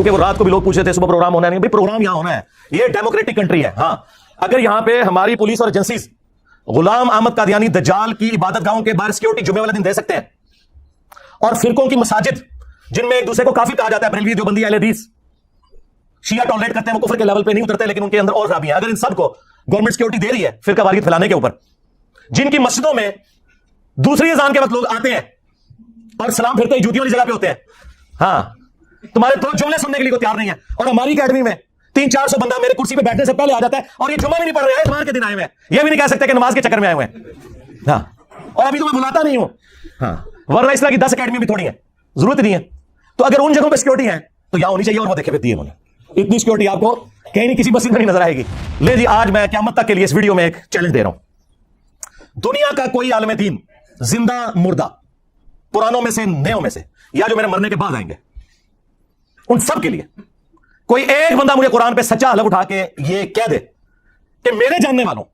کیونکہ وہ رات کو بھی لوگ پوچھتے تھے صبح پروگرام ہونا نہیں. پروگرام یہاں ہونا ہے, یہ ڈیموکریٹک کنٹری ہے. ہاں اگر یہاں پہ ہماری پولیس اور ایجنسیز غلام احمد قادیانی دجال کی عبادت گاہوں کے باہر سیکورٹی جمعے والے دن دے سکتے ہیں, اور فرقوں کی مساجد جن میں ایک دوسرے کو کافی کہا جاتا ہے, بریلوی دیوبندی اہل حدیث شیعہ ٹالریٹ کرتے ہیں, وہ کفر کے لیول پہ نہیں اترتے لیکن ان کے اندر اور خرابیاں ہیں. اگر ان سب کو گورنمنٹ سیکورٹی دے رہی ہے فرقہ واریت پھیلانے کے اوپر, جن کی مسجدوں میں دوسری اذان کے وقت لوگ آتے ہیں اور سلام پھرتے ہی جوتیوں والی جگہ پہ ہوتے ہیں, ہاں تمہارے دو جملے سننے کے لیے تیار نہیں ہے, اور ہماری اکیڈمی میں 300-400 بندہ میرے کرسی پہ بیٹھنے سے پہلے آ جاتا ہے, اور یہ جمعہ بھی نہیں پڑھ رہے ہیں, اتوار کے دن آئے ہوئے ہیں, یہ بھی نہیں کہہ سکتے کہ نماز کے چکر میں آئے ہوئے ہیں. ہاں اور ابھی تو میں بلاتا نہیں ہوں, ہاں ورنہ اس طرح کی 10 اکیڈمی بھی تھوڑی ہے, ضرورت نہیں ہے. تو اگر ان جگہوں پہ سیکورٹی ہے تو یہاں ہونی چاہیے, اور وہ دیکھے پھر دی انہوں نے اتنی سیکورٹی آپ کو کہیں نہیں کسی مسجد میں نہیں نظر آئے گی. لے جی آج میں قیامت تک کے لیے اس ویڈیو میں ایک چیلنج دے رہا ہوں. دنیا کا کوئی عالم دین زندہ مردہ, پرانوں میں سے نیوں میں سے, یا جو میرے مرنے کے بعد آئیں گے, ان سب کے لیے کوئی ایک بندہ مجھے قرآن پہ سچا حلف اٹھا کے یہ کہہ دے کہ میرے جاننے والوں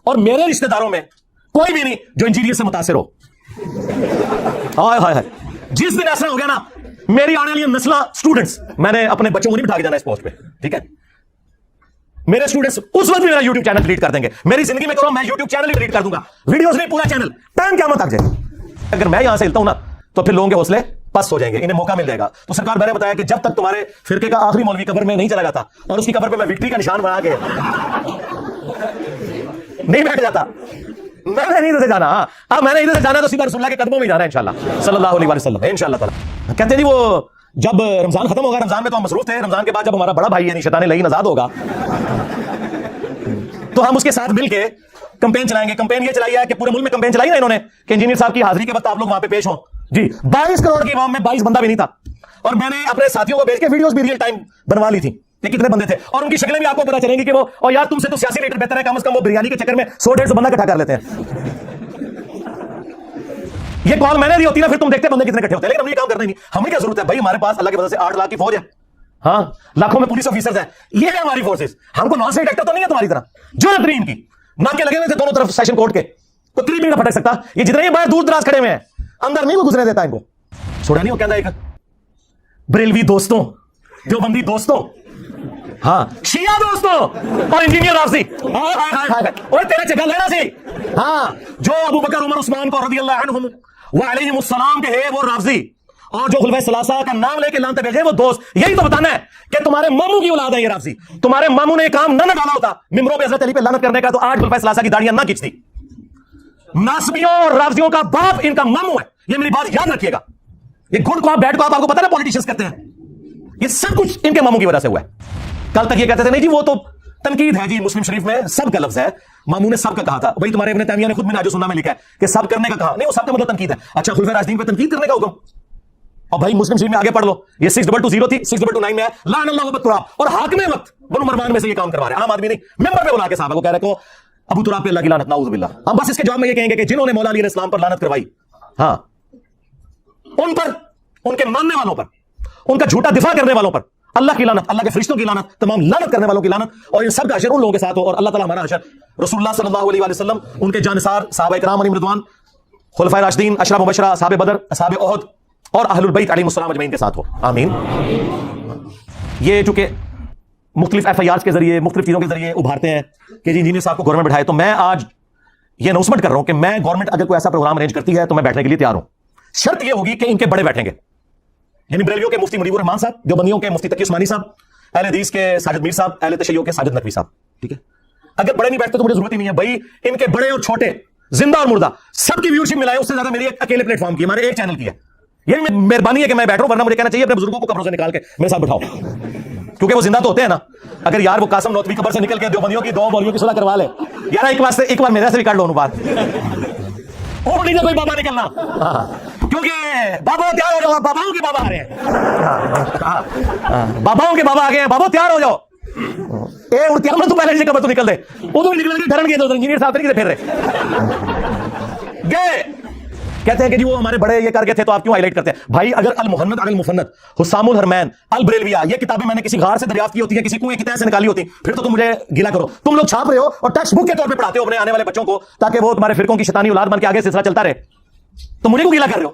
اور میرے رشتہ داروں میں کوئی بھی نہیں جو انجینئر سے متاثر ہو. ہائے ہائے ہائے, جس دن ایسا ہو گیا نا, میری آنے والی نسلیں اسٹوڈنٹس, میں نے اپنے بچوں کو نہیں بٹھا کے جانا اس پوسٹ پہ, ٹھیک ہے, میرے اسٹوڈنٹس اس وقت بھی میرا یوٹیوب چینل ڈیلیٹ کر دیں گے. میری زندگی میں کرو میں یوٹیوب چینل ہی ڈیلیٹ کر دوں گا, ویڈیوز نہیں, پورا چینل, ٹائم قیامت تک جائے. اگر میں یہاں سے ہلتا ہوں نا تو پھر لوگوں کے حوصلے پس ہو جائیں گے, انہیں موقع مل جائے گا. تو سرکار میں نے بتایا کہ جب تک تمہارے فرقے کا آخری مولوی قبر میں نہیں چلا جاتا اور اس کی قبر پہ میں وکٹری کا نشان بنا کے نہیں بیٹھ جاتا, میں نے ادھر سے جانا. ہاں اب میں نے ادھر سے جانا تو سیدھا رسول اللہ کے قدموں میں جانا ہے انشاءاللہ صلی اللہ علیہ وسلم, انشاءاللہ تعالی. کہتے ہیں جی وہ جب رمضان ختم ہوگا, رمضان میں تو ہم مصروف تھے, رمضان کے بعد جب ہمارا بڑا بھائی یعنی شیطان لعین آزاد ہوگا تو ہم اس کے ساتھ مل کے کمپین چلائیں گے. کمپین یہ چلائی ہے کہ پورے ملک میں کمپین چلائی نا انہوں نے کہ انجینئر صاحب کی حاضری کے وقت آپ لوگ وہاں پہ پیش ہوں. جی 22 کروڑ کی عوام میں 22 بندہ بھی نہیں تھا, اور میں نے اپنے ساتھیوں کو بھیج کے ویڈیوز بھی ریئل ٹائم بنوا لی تھی کہ کتنے بندے تھے, اور ان کی شکلیں بھی آپ کو پتا چلیں گی کہ وہ, اور یار تم سے تو سیاسی لیڈر بہتر ہے, کم از کم وہ بریانی کے چکر میں 100-150 بندہ اکٹھا کر لیتے ہیں. یہ کال میں نے دی ہوتی نا, پھر تم دیکھتے بندے کتنے اکٹھے ہوتے ہیں, لیکن ہم یہ کام کرنا ہی نہیں. ہمیں کیا ضرورت ہے بھائی, ہمارے پاس اللہ کے وجہ سے 8 لاکھ کی فوج ہے, ہاں لاکھوں میں پولیس آفیسرز ہیں, یہ ہے ہماری فورسز. ہم کو نان اسٹیٹ ایکٹر تو نہیں ہے تمہاری طرح جو ترین کی ناکے لگے ہوئے تھے دونوں طرف سیشن کورٹ کے, تو قریب بھی نہ پھٹک سکتا. یہ جتنے ہی باہر دور دراز کھڑے ہوئے ہیں اندر نہیں وہ گزرنے دیتا ان کو. چھوڑا نہیں وہ کہتا ایک بریلوی دوستوں, دیوبندی دوستوں, ہاں شیعہ دوستوں, اور انجینئر رافضی, اور تیرا جگہ لینا سی, ہاں جو ابو بکر عمر عثمان کو رضی اللہ عنہم وعلیہم السلام کے ہے وہ رافضی, اور جو خلفائے ثلاثہ کا نام لے کے لانتے بھیجے وہ دوست. یہی تو بتانا ہے کہ تمہارے ماموں کی اولاد ہے یہ رافضی. تمہارے ماموں نے کام نہ ڈالا ہوتا ممبروں پہ حضرت علی پہ لعنت کرنے کا, تو آج خلفائے ثلاثہ کی داڑیاں نہ کھینچتی. ناصبیوں اور رافضیوں کا باپ ان کا ماموں ہے, یہ میری بات یاد رکھیے گا. یہ گھڑ کو آپ بیٹھ کو آپ کو پتا نا پولیٹیشنز کرتے ہیں, یہ سب کچھ ان کے ماموں کی وجہ سے ہوا ہے. کل تک یہ کہتے تھے نہیں جی وہ تو تنقید ہے, جی مسلم شریف میں سب کا لفظ ہے, ماموں نے سب کا کہا تھا. بھائی تمہارے ابن تیمیہ نے خود منہاج السنہ میں لکھا ہے کہ سب کرنے کا کہا, نہیں وہ سب کا مطلب تنقید ہے. اچھا خلفائے راشدین پہ تنقید کرنے کا حکم, اور بھائی مسلم شریف میں آگے پڑھ لو, یہ 6220 تھی 6229 میں ہے, لعن اللہ ابو تراب, اور حاکم وقت بنو مروان میں سے یہ کام کروا رہے ہیں, عام آدمی نہیں, ممبر پہ بلا کے صحابہ کو کہہ رہے کو ابو تراب پہ اللہ کی لعنت, نعوذ باللہ. ہم بس اس کے جواب میں یہ کہیں گے کہ جنہوں نے مولا علی علیہ السلام پر لعنت کروائی, ہاں ان پر, ان کے ماننے والوں پر, ان کا جھوٹا دفاع کرنے والوں پر اللہ کی لعنت, اللہ کے فرشتوں کی لعنت, تمام لعنت کرنے والوں کی لعنت, اور ان سب کا حشر ان لوگوں کے ساتھ ہو, اور اللہ تعالی ہمارا حشر رسول اللہ صلی اللہ علیہ وآلہ وسلم, ان کے جانثار صحابہ کرام علیہم رضوان, خلفائے راشدین, عشرہ مبشرہ, اصحاب بدر, اصحاب احد, اور اہل البیت علیہم السلام اجمعین کے ساتھ ہو, آمین. یہ چونکہ مختلف ایف آئی آرز کے ذریعے مختلف چیزوں کے ذریعے ابھارتے ہیں کہ جی انجینئر صاحب کو گورنمنٹ بٹھائے, تو میں آج یہ اناؤنسمنٹ کر رہا ہوں کہ میں گورنمنٹ اگر کوئی ایسا پروگرام ارینج کرتی ہے تو میں بیٹھنے کے لیے تیار ہوں. شرط یہ ہوگی کہ ان کے بڑے بیٹھیں گے, یعنی بریلویوں کے مفتی منیب الرحمان صاحب, دیوبندیوں کے مفتی تقی عثمانی صاحب, اہل حدیث کے ساجد میر صاحب, اہل تشیع کے ساجد نقوی صاحب, ٹھیک ہے. اگر بڑے نہیں بیٹھتے تو مجھے ضرورت ہی نہیں ہے بھائی, ان کے بڑے اور چھوٹے, زندہ اور مردہ, سب کی ویورشپ ملائے, اس سے زیادہ میری اکیلے پلیٹ فارم کی, ہمارے ایک چینل کی ہے. یہ مہربانی ہے کہ میں بیٹھ رہا ہوں, ورنہ مجھے کہنا چاہیے اپنے بزرگوں کو قبروں سے نکال کے میرے ساتھ بٹھاؤ, کیونکہ وہ زندہ تو ہوتے ہیں نا. اگر یار وہ قاسم نوتوی قبر سے نکل کے دیوبندیوں کی 2 مولویوں کی صلح کروا لے یار, ایک بار میرے سے بھی کر لو بات, اور نہیں کوئی بابا نکلنا, کیونکہ بابا تیار ہو جاؤ, باباؤں کے بابا آ رہے ہیں, باباؤں کے بابا آ گئے ہیں, بابا تیار ہو جاؤ. تو پہلے قبر تو نکل دے, وہ تو نکل کے ڈرن گئے, انجینئر صاحب نہیں پھر رہے گئے, کہتے ہیں کہ جی وہ ہمارے بڑے یہ کر گئے تھے تو آپ کیوں ہائی لائٹ کرتے ہیں. بھائی اگر المحنت علی المفند, حسام الحرمین, البریلویہ, یہ کتابیں میں نے کسی غار سے دریافت کی ہوتی ہیں, کسی کنویں کی تہہ سے نکالی ہوتی, پھر تو تم مجھے گلا کرو. تم لوگ چھاپ رہے ہو اور ٹیکسٹ بک کے طور پہ پڑھاتے ہو اپنے آنے والے بچوں کو, تاکہ وہ تمہارے فرقوں کی شیطانی اولاد بن کے آگے سلسلہ چلتا رہے, تو مجھے کو گلا کر رہے ہو.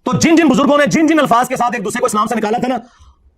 تو جن جن بزرگوں نے جن جن الفاظ کے ساتھ ایک دوسرے کو اسلام سے نکالا تھا نا,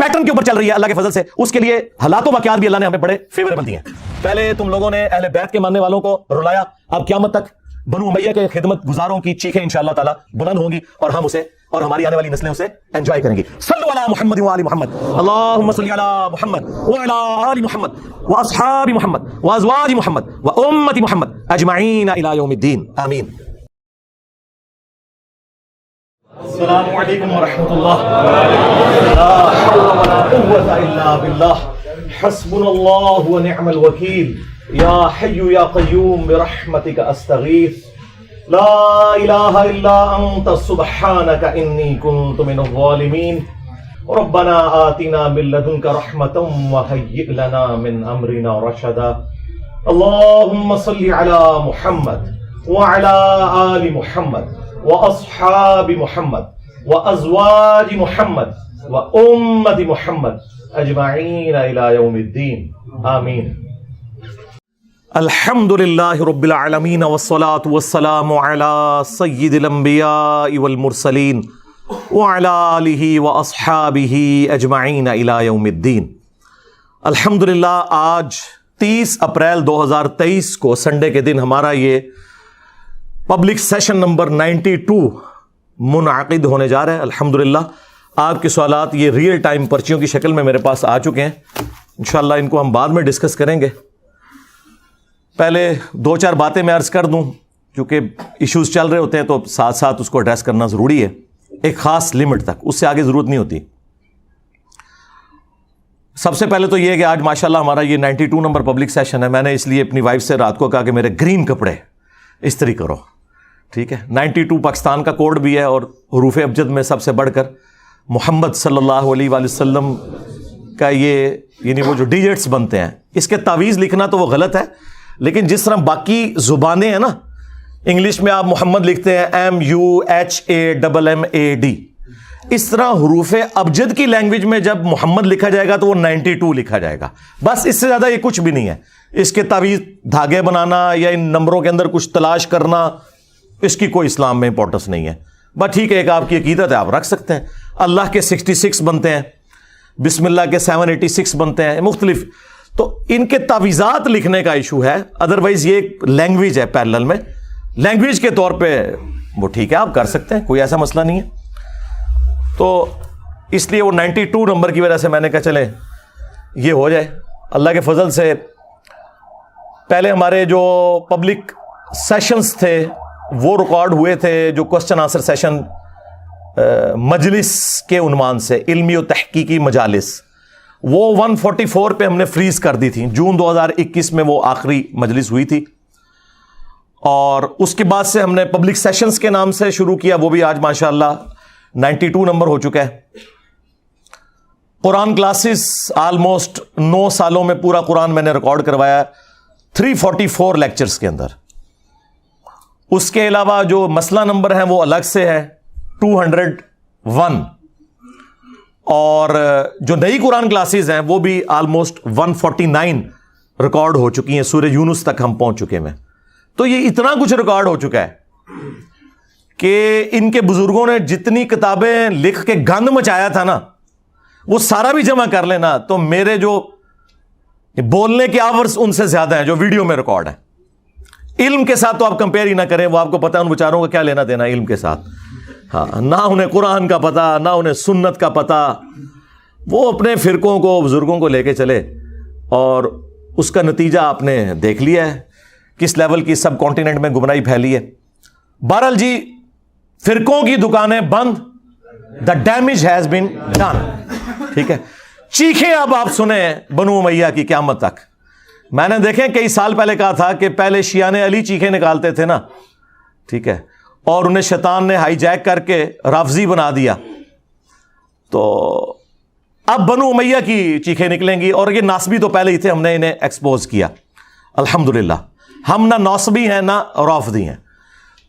پیٹرن کے اوپر چل رہی ہے اللہ کے فضل سے، اس کے لیے حالات و واقعات بھی اللہ نے ہمیں بڑے فیوریبل دیے ہیں۔ پہلے تم لوگوں نے اہل بیت کے ماننے والوں کو رلایا، اب قیامت تک بنو امیہ کے خدمت گزاروں کی چیخیں انشاءاللہ تعالی بلند ہوں گی اور ہم اسے اور ہماری آنے والی نسلیں اسے انجوائے کریں گی۔ صلو علی محمد وآل محمد، اللہم صلی علی محمد وعلی آل محمد واصحاب محمد وازواج محمد وامت محمد اجمعین الی یوم الدین، آمین۔ السلام علیکم ورحمۃ اللہ، لا حول ولا قوة الا باللہ، حسبنا اللہ ونعم الوکیل، یا حی یا قیوم برحمتک استغیث، لا الہ الا انت سبحانک انی کنت من الظالمین، ربنا آتنا من لدنک رحمتا وہیئ لنا من امرنا رشدا، اللہم صل علی محمد وعلی آل محمد واصحاب محمد وازواج محمد وامت محمد اجمعین الی یوم الدین، آمین۔ الحمد للہ رب العالمین والصلاة والسلام علی سید الانبیاء والمرسلین وعلی آلہ واصحابہ اجمعین الی یوم الدین۔ الحمدللہ آج 30 اپریل 2023 کو سنڈے کے دن ہمارا یہ پبلک سیشن نمبر 92 منعقد ہونے جا رہا ہے۔ الحمدللہ آپ کے سوالات یہ ریئل ٹائم پرچیوں کی شکل میں میرے پاس آ چکے ہیں، انشاءاللہ ان کو ہم بعد میں ڈسکس کریں گے۔ پہلے 2-4 باتیں میں عرض کر دوں، کیونکہ ایشوز چل رہے ہوتے ہیں تو ساتھ ساتھ اس کو ایڈریس کرنا ضروری ہے، ایک خاص لمٹ تک، اس سے آگے ضرورت نہیں ہوتی۔ سب سے پہلے تو یہ ہے کہ آج ماشاءاللہ ہمارا یہ 92 نمبر پبلک سیشن ہے، میں نے اس لیے اپنی وائف سے رات کو کہا کہ میرے گرین کپڑے استری کرو، ٹھیک ہے۔ 92 پاکستان کا کوڈ بھی ہے اور حروف ابجد میں سب سے بڑھ کر محمد صلی اللہ علیہ وآلہ وسلم کا یہ یعنی وہ جو ڈیجٹس بنتے ہیں، اس کے تعویذ لکھنا تو وہ غلط ہے، لیکن جس طرح باقی زبانیں ہیں نا، انگلش میں آپ محمد لکھتے ہیں MUHAMMAD، اس طرح حروف ابجد کی لینگویج میں جب محمد لکھا جائے گا تو وہ 92 لکھا جائے گا، بس اس سے زیادہ یہ کچھ بھی نہیں ہے۔ اس کے تعویذ دھاگے بنانا یا ان نمبروں کے اندر کچھ تلاش کرنا، اس کی کوئی اسلام میں امپورٹنس نہیں ہے، بس ٹھیک ہے ایک آپ کی عقیدت ہے، آپ رکھ سکتے ہیں۔ اللہ کے 66 بنتے ہیں، بسم اللہ کے 786 بنتے ہیں، مختلف، تو ان کے تعویذات لکھنے کا ایشو ہے، ادروائز یہ ایک لینگویج ہے پیرلل میں، لینگویج کے طور پہ وہ ٹھیک ہے آپ کر سکتے ہیں، کوئی ایسا مسئلہ نہیں ہے۔ تو اس لیے وہ 92 نمبر کی وجہ سے میں نے کہا چلے یہ ہو جائے اللہ کے فضل سے۔ پہلے ہمارے جو پبلک سیشنز تھے وہ ریکارڈ ہوئے تھے، جو کوسچن آنسر سیشن مجلس کے عنوان سے، علمی و تحقیقی مجالس، وہ 144 پہ ہم نے فریز کر دی تھی، جون 2021 میں وہ آخری مجلس ہوئی تھی، اور اس کے بعد سے ہم نے پبلک سیشنز کے نام سے شروع کیا، وہ بھی آج ماشاءاللہ 92 نمبر ہو چکا ہے۔ قرآن کلاسز آلموسٹ 9 سالوں میں پورا قرآن میں نے ریکارڈ کروایا 344 لیکچرز کے اندر۔ اس کے علاوہ جو مسئلہ نمبر ہیں وہ الگ سے ہے 201، اور جو نئی قرآن کلاسز ہیں وہ بھی آلموسٹ 149 ریکارڈ ہو چکی ہیں، سورہ یونس تک ہم پہنچ چکے ہیں۔ تو یہ اتنا کچھ ریکارڈ ہو چکا ہے کہ ان کے بزرگوں نے جتنی کتابیں لکھ کے گند مچایا تھا نا، وہ سارا بھی جمع کر لینا تو میرے جو بولنے کے آورز ان سے زیادہ ہیں جو ویڈیو میں ریکارڈ ہیں۔ علم کے ساتھ تو آپ کمپیئر ہی نہ کریں، وہ آپ کو پتا ہے ان بیچاروں کا کیا لینا دینا علم کے ساتھ، ہاں، نہ انہیں قرآن کا پتہ، نہ انہیں سنت کا پتہ، وہ اپنے فرقوں کو بزرگوں کو لے کے چلے، اور اس کا نتیجہ آپ نے دیکھ لیا ہے کس لیول کی سب کانٹیننٹ میں گمراہی پھیلی ہے۔ بہرحال جی، فرقوں کی دکانیں بند، the damage has been done, ٹھیک ہے۔ چیخیں اب آپ سنیں بنو امیہ کی قیامت تک۔ میں نے دیکھیں کئی سال پہلے کہا تھا کہ پہلے شیعان علی چیخیں نکالتے تھے نا، ٹھیک ہے، اور انہیں شیطان نے ہائی جیک کر کے رافضی بنا دیا، تو اب بنو امیہ کی چیخیں نکلیں گی، اور یہ ناصبی تو پہلے ہی تھے، ہم نے انہیں ایکسپوز کیا الحمدللہ۔ ہم نہ ناصبی ہیں نہ رافضی ہیں،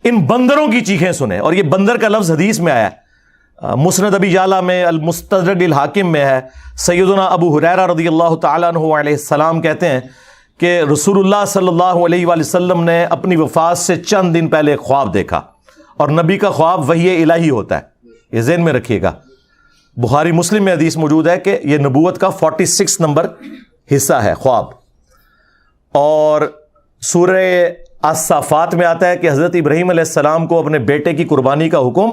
ان بندروں کی چیخیں سنیں۔ اور یہ بندر کا لفظ حدیث میں آیا ہے، مسند ابی یعلا میں، المستدرک الحاکم میں ہے۔ سیدنا ابو ہریرہ رضی اللہ تعالیٰ عنہ علیہ السلام کہتے ہیں کہ رسول اللہ صلی اللہ علیہ وآلہ وسلم نے اپنی وفات سے چند دن پہلے خواب دیکھا، اور نبی کا خواب وحی الہی ہوتا ہے، یہ ذہن میں رکھیے گا۔ بخاری مسلم میں حدیث موجود ہے کہ یہ نبوت کا 46 نمبر حصہ ہے خواب. اور سورہ الصافات میں آتا ہے کہ حضرت ابراہیم علیہ السلام کو اپنے بیٹے کی قربانی کا حکم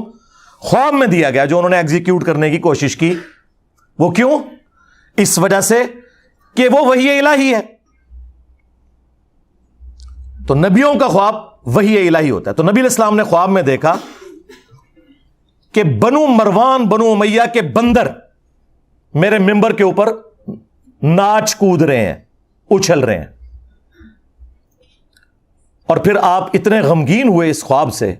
خواب میں دیا گیا جو انہوں نے ایگزیکیوٹ کرنے کی کوشش کی. وہ کیوں؟ اس وجہ سے کہ وہ وحی الہی ہے. تو نبیوں کا خواب وحی الہی ہوتا ہے. تو نبی علیہ السلام نے خواب میں دیکھا کہ بنو مروان بنو امیہ کے بندر میرے ممبر کے اوپر ناچ کود رہے ہیں, اچھل رہے ہیں. اور پھر آپ اتنے غمگین ہوئے اس خواب سے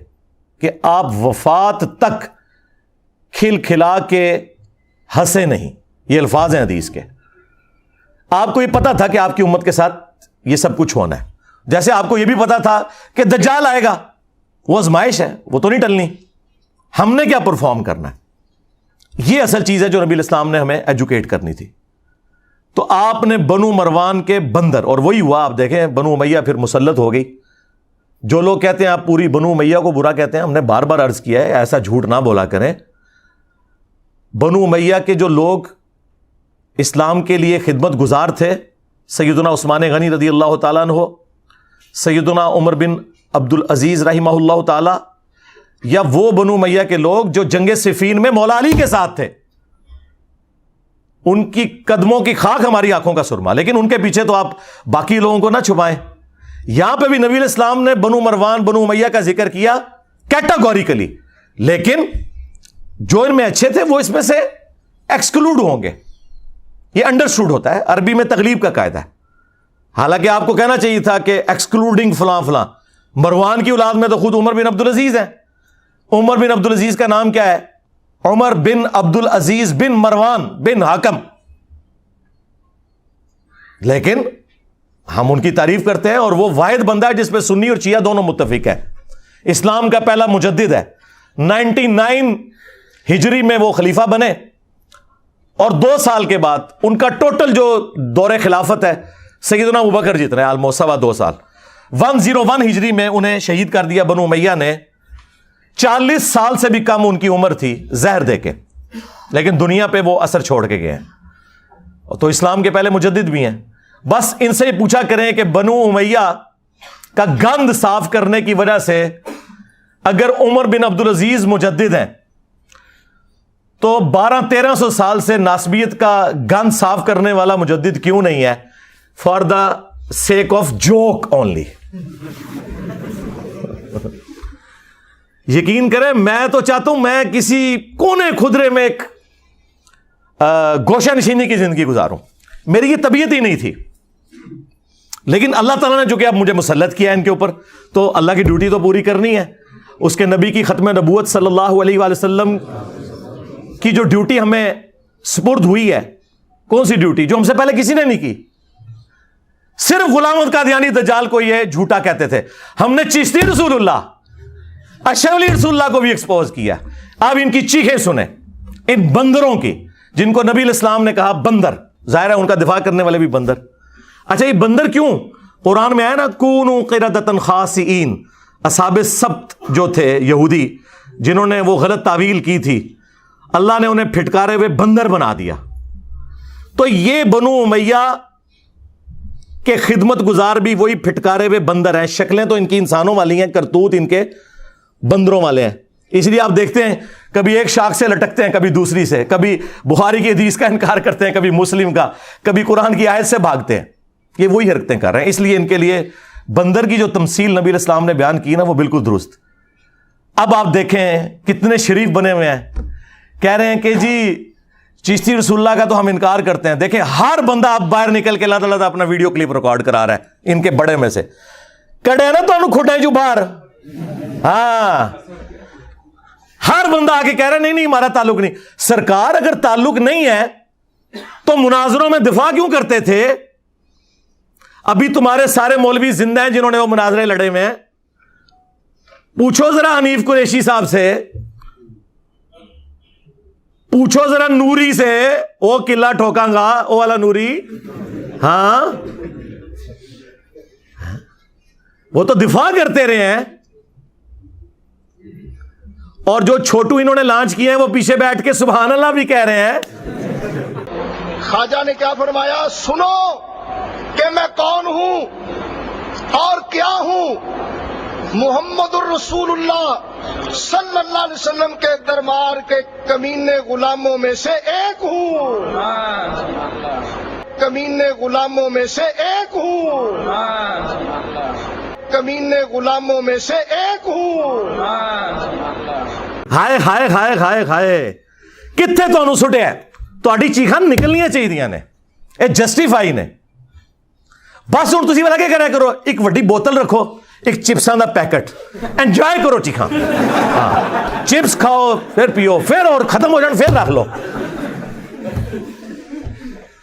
کہ آپ وفات تک کھل کھلا کے ہنسے نہیں. یہ الفاظ ہیں حدیث کے. آپ کو یہ پتا تھا کہ آپ کی امت کے ساتھ یہ سب کچھ ہونا ہے. جیسے آپ کو یہ بھی پتا تھا کہ دجال آئے گا, وہ آزمائش ہے, وہ تو نہیں ٹلنی, ہم نے کیا پرفارم کرنا ہے. یہ اصل چیز ہے جو نبی الاسلام نے ہمیں ایجوکیٹ کرنی تھی. تو آپ نے بنو مروان کے بندر, اور وہی ہوا. آپ دیکھیں بنو امیہ پھر مسلط ہو گئی. جو لوگ کہتے ہیں آپ پوری بنو امیہ کو برا کہتے ہیں, ہم نے بار بار عرض کیا ہے ایسا جھوٹ نہ بولا کریں. بنو امیہ کے جو لوگ اسلام کے لیے خدمت گزار تھے, سیدنا عثمان غنی رضی اللہ تعالیٰ عنہ, سیدنا عمر بن عبد العزیز رحمہ اللہ تعالی, یا وہ بنو امیہ کے لوگ جو جنگ صفین میں مولا علی کے ساتھ تھے, ان کی قدموں کی خاک ہماری آنکھوں کا سرما. لیکن ان کے پیچھے تو آپ باقی لوگوں کو نہ چھپائیں. یہاں پہ بھی نبی علیہ السلام نے بنو مروان بنو امیہ کا ذکر کیا کیٹاگوریکلی, لیکن جو ان میں اچھے تھے وہ اس میں سے ایکسکلوڈ ہوں گے. یہ انڈرسٹوڈ ہوتا ہے, عربی میں تغلیب کا قاعدہ ہے. حالانکہ آپ کو کہنا چاہیے تھا کہ ایکسکلوڈنگ فلاں فلاں. مروان کی اولاد میں تو خود عمر بن عبد العزیز ہیں. عمر بن عبد العزیز کا نام کیا ہے؟ عمر بن عبد العزیز بن مروان بن حکم. لیکن ہم ان کی تعریف کرتے ہیں, اور وہ واحد بندہ ہے جس پہ سنی اور شیعہ دونوں متفق ہے. اسلام کا پہلا مجدد ہے. 99 ہجری میں وہ خلیفہ بنے, اور 2 سال کے بعد ان کا ٹوٹل جو دور خلافت ہے سیدنا ابوبکر جتنے آلموسٹ 2.25 سال. 101 ہجری میں انہیں شہید کر دیا بنو امیہ نے. 40 سال سے بھی کم ان کی عمر تھی زہر دے کے, لیکن دنیا پہ وہ اثر چھوڑ کے گئے ہیں. تو اسلام کے پہلے مجدد بھی ہیں. بس ان سے پوچھا کریں کہ بنو امیہ کا گند صاف کرنے کی وجہ سے اگر عمر بن عبد العزیز مجدد ہیں تو 1200-1300 سال سے ناسبیت کا گند صاف کرنے والا مجدد کیوں نہیں ہے؟ For the sake of joke only. یقین کریں میں تو چاہتا ہوں میں کسی کونے خدرے میں ایک گوشہ نشینی کی زندگی گزاروں. میری یہ طبیعت ہی نہیں تھی, لیکن اللہ تعالیٰ نے جو کہ اب مجھے مسلط کیا ہے ان کے اوپر, تو اللہ کی ڈیوٹی تو پوری کرنی ہے. اس کے نبی کی ختم نبوت صلی اللہ علیہ وآلہ وسلم کی جو ڈیوٹی ہمیں سپرد ہوئی ہے, کون سی ڈیوٹی جو ہم سے پہلے کسی نے نہیں کی. صرف غلام احمد قادیانی دجال کو یہ جھوٹا کہتے تھے. ہم نے چشتی رسول اللہ اشرف علی رسول اللہ کو بھی ایکسپوز کیا. اب ان کی چیخیں سنیں, ان بندروں کی, جن کو نبی علیہ السلام نے کہا بندر. ظاہر ہے ان کا دفاع کرنے والے بھی بندر. اچھا یہ بندر کیوں؟ قرآن میں آیا نا کونوا قردۃ خاسئین. اصحاب السبت جو تھے یہودی جنہوں نے وہ غلط تعویل کی تھی, اللہ نے انہیں پھٹکارے ہوئے بندر بنا دیا. تو یہ بنو امیہ کے خدمت گزار بھی وہی پھٹکارے ہوئے بندر ہیں. شکلیں تو ان کی انسانوں والی ہیں, کرتوت ان کے بندروں والے ہیں. اس لیے آپ دیکھتے ہیں کبھی ایک شاخ سے لٹکتے ہیں, کبھی دوسری سے, کبھی بخاری کی حدیث کا انکار کرتے ہیں, کبھی مسلم کا, کبھی قرآن کی آیت سے بھاگتے ہیں. یہ وہی حرکتیں کر رہے ہیں. اس لیے ان کے لیے بندر کی جو تمثیل نبی علیہ السلام نے بیان کی نا وہ بالکل درست. اب آپ دیکھیں کتنے شریف بنے ہوئے ہیں, کہہ رہے ہیں کہ جی چشتی رسول اللہ کا تو ہم انکار کرتے ہیں. دیکھیں ہر بندہ اب باہر نکل کے اللہ تعالیٰ اپنا ویڈیو کلپ ریکارڈ کرا رہا ہے ان کے بڑے میں سے. کڑے نا تو کھٹے جو باہر, ہاں ہر بندہ آ کے کہہ رہا ہے نہیں ہمارا تعلق نہیں. سرکار اگر تعلق نہیں ہے تو مناظروں میں دفاع کیوں کرتے تھے؟ ابھی تمہارے سارے مولوی زندہ ہیں جنہوں نے وہ مناظرے لڑے ہوئے ہیں. پوچھو ذرا حنیف قریشی صاحب سے, پوچھو ذرا نوری سے, وہ قلعہ ٹھوکاں گا وہ والا نوری, ہاں وہ تو دفاع کرتے رہے ہیں. اور جو چھوٹو انہوں نے لانچ کیے ہیں وہ پیچھے بیٹھ کے سبحان اللہ بھی کہہ رہے ہیں. خواجہ نے کیا فرمایا؟ سنو کہ میں کون ہوں اور کیا ہوں. محمد الرسول اللہ صلی اللہ علیہ وسلم کے دربار کے کمینے غلاموں میں سے ایک ہوں. کمینے غلاموں میں سے ایک ہوں. کمینے غلاموں میں سے ایک ہوں. ہائے ہائے ہائے ہائے ہائے کتنے تمہیں سٹیا تہاڈی چیخاں نکلنیاں چاہیے نے یہ جسٹیفائی نے. بس ہوں تسی والا کیا کریا کرو ایک وڈی بوتل رکھو ایک چپساں دا پیکٹ انجوائے کرو چیخاں. چپس کھاؤ پھر پیو پھر اور ختم ہو جان پھر رکھ لو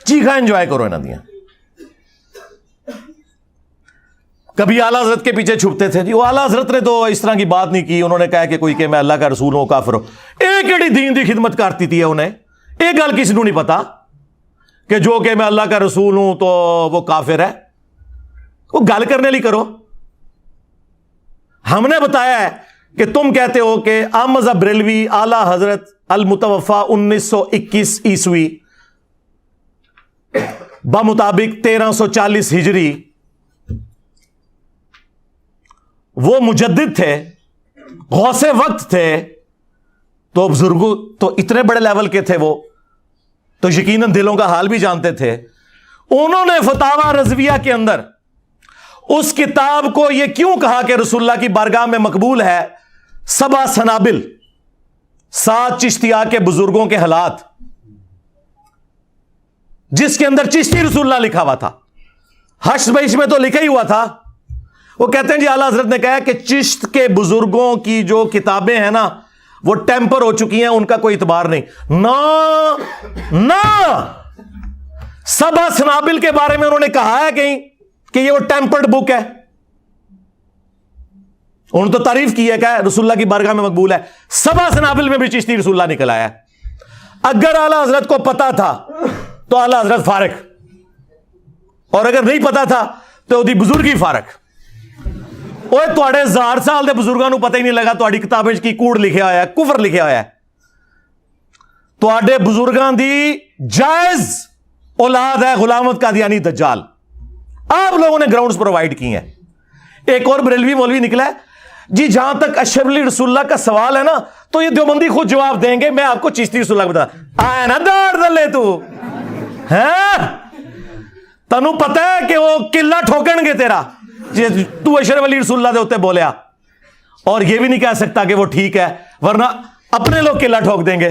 چیخاں انجوائے کرو انہاں دیاں. کبھی اعلیٰ حضرت کے پیچھے چھپتے تھے جی وہ اعلیٰ حضرت نے تو اس طرح کی بات نہیں کی انہوں نے کہا کہ کوئی کہ میں اللہ کا رسول ہوں کافر ہوں. ایک ایڑی دین دی خدمت کرتی تھی انہیں ایک گل کسی کو نہیں پتا کہ جو کہ میں اللہ کا رسول ہوں تو وہ کافر ہے. وہ گل کرنے لی کرو. ہم نے بتایا ہے کہ تم کہتے ہو کہ احمد بریلوی اعلیٰ حضرت المتوفا 1921 عیسوی بمطابق 1340 ہجری وہ مجدد تھے غوث وقت تھے. تو بزرگوں تو اتنے بڑے لیول کے تھے وہ تو یقیناً دلوں کا حال بھی جانتے تھے. انہوں نے فتاوی رضویہ کے اندر اس کتاب کو یہ کیوں کہا کہ رسول اللہ کی بارگاہ میں مقبول ہے 7 سنابل 7 چشتیہ کے بزرگوں کے حالات جس کے اندر چشتی رسول اللہ لکھا ہوا تھا. حشر بیش میں تو لکھا ہی ہوا تھا. وہ کہتے ہیں جی اعلیٰ حضرت نے کہا کہ چشت کے بزرگوں کی جو کتابیں ہیں نا وہ ٹیمپر ہو چکی ہیں ان کا کوئی اعتبار نہیں. نہ 7 سنابل کے بارے میں انہوں نے کہا ہے کہیں کہ یہ وہ ٹیمپرڈ بک ہے. انہوں نے تو تعریف کی ہے کہ رسول اللہ کی بارگاہ میں مقبول ہے. 7 سنابل میں بھی چشتی رسول اللہ نکل آیا. اگر اعلیٰ حضرت کو پتا تھا تو اعلیٰ حضرت فارق اور اگر نہیں پتا تھا تو دی بزرگی فارق. اوے تواڈے 1000 سال دے بزرگاں نو پتہ ہی نہیں لگا تواڈی کتابیں کی کوڑ لکھیا ہویا ہے کفر لکھیا ہویا ہے. تواڈے بزرگاں دی جائز اولاد ہے غلامت قادیانی دجال. آپ لوگوں نے گراؤنڈز پرووائڈ کی ہیں. ایک اور بریلوی مولوی نکلا ہے جی جہاں تک اشرف علی رسول اللہ کا سوال ہے نا تو یہ دیوبندی خود جواب دیں گے. میں آپ کو چشتی رسول اللہ بتا آیا نا داڑ دلے تو تنو پتہ ہے کہ وہ قلعہ ٹھوکن گے تیرا تو اشرف علی رسول اللہ دے ہوتے بولیا اور یہ بھی نہیں کہہ سکتا کہ وہ ٹھیک ہے ورنہ اپنے لوگ قلعہ ٹھوک دیں گے.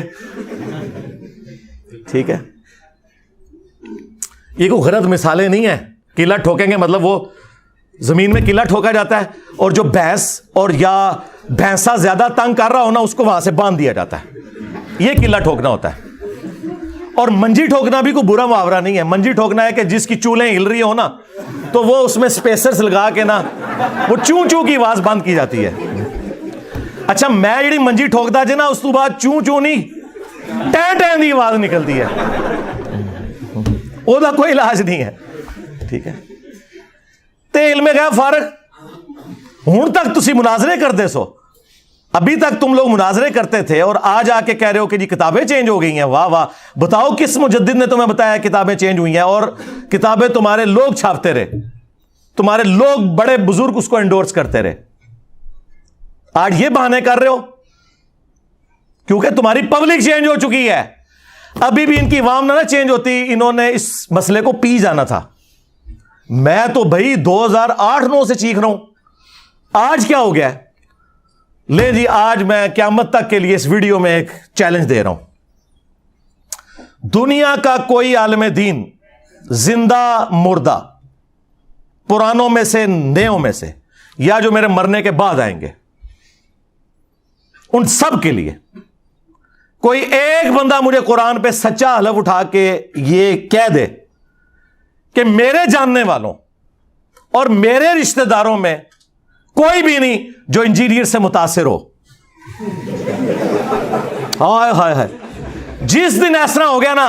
ٹھیک ہے یہ کوئی غلط مثالیں نہیں ہیں. قلعہ ٹھوکیں گے مطلب وہ زمین میں قلعہ ٹھوکا جاتا ہے اور جو بھینس اور یا بھینسا زیادہ تنگ کر رہا ہو نا اس کو وہاں سے باندھ دیا جاتا ہے. یہ قلعہ ٹھوکنا ہوتا ہے. اور منجی ٹھوکنا بھی کوئی برا محاورہ نہیں ہے. منجی ٹھوکنا ہے کہ جس کی چولیں ہل رہی ہو نا تو وہ اس میں سپیسرز لگا کے نا وہ چوں چوں کی آواز بند کی جاتی ہے. اچھا میں جڑی منجی ٹھوکتا جی نا اس تو بعد چوں چوں نہیں ٹین ٹین دی آواز نکلتی ہے. وہ دا کوئی علاج نہیں ہے. ٹھیک ہے تے علم غیب فارغ ہوں تک تسی مناظرے کرتے سو. ابھی تک تم لوگ مناظرے کرتے تھے اور آج آ کے کہہ رہے ہو کہ جی کتابیں چینج ہو گئی ہیں. واہ واہ بتاؤ کس مجدد نے تمہیں بتایا کتابیں چینج ہوئی ہیں اور کتابیں تمہارے لوگ چھاپتے رہے تمہارے لوگ بڑے بزرگ اس کو انڈورس کرتے رہے. آج یہ بہانے کر رہے ہو کیونکہ تمہاری پبلک چینج ہو چکی ہے. ابھی بھی ان کی عوام نہ چینج ہوتی انہوں نے اس مسئلے کو پی جانا تھا. میں تو بھائی 2008-9 سے چیخ رہا ہوں. آج کیا ہو گیا ہے؟ لے جی آج میں قیامت تک کے لیے اس ویڈیو میں ایک چیلنج دے رہا ہوں. دنیا کا کوئی عالم دین زندہ مردہ پرانوں میں سے نیوں میں سے یا جو میرے مرنے کے بعد آئیں گے ان سب کے لیے کوئی ایک بندہ مجھے قرآن پہ سچا حلف اٹھا کے یہ کہہ دے کہ میرے جاننے والوں اور میرے رشتہ داروں میں کوئی بھی نہیں جو انجینئر سے متاثر ہو. ہائے ہائے ہائے جس دن ایسا ہو گیا نا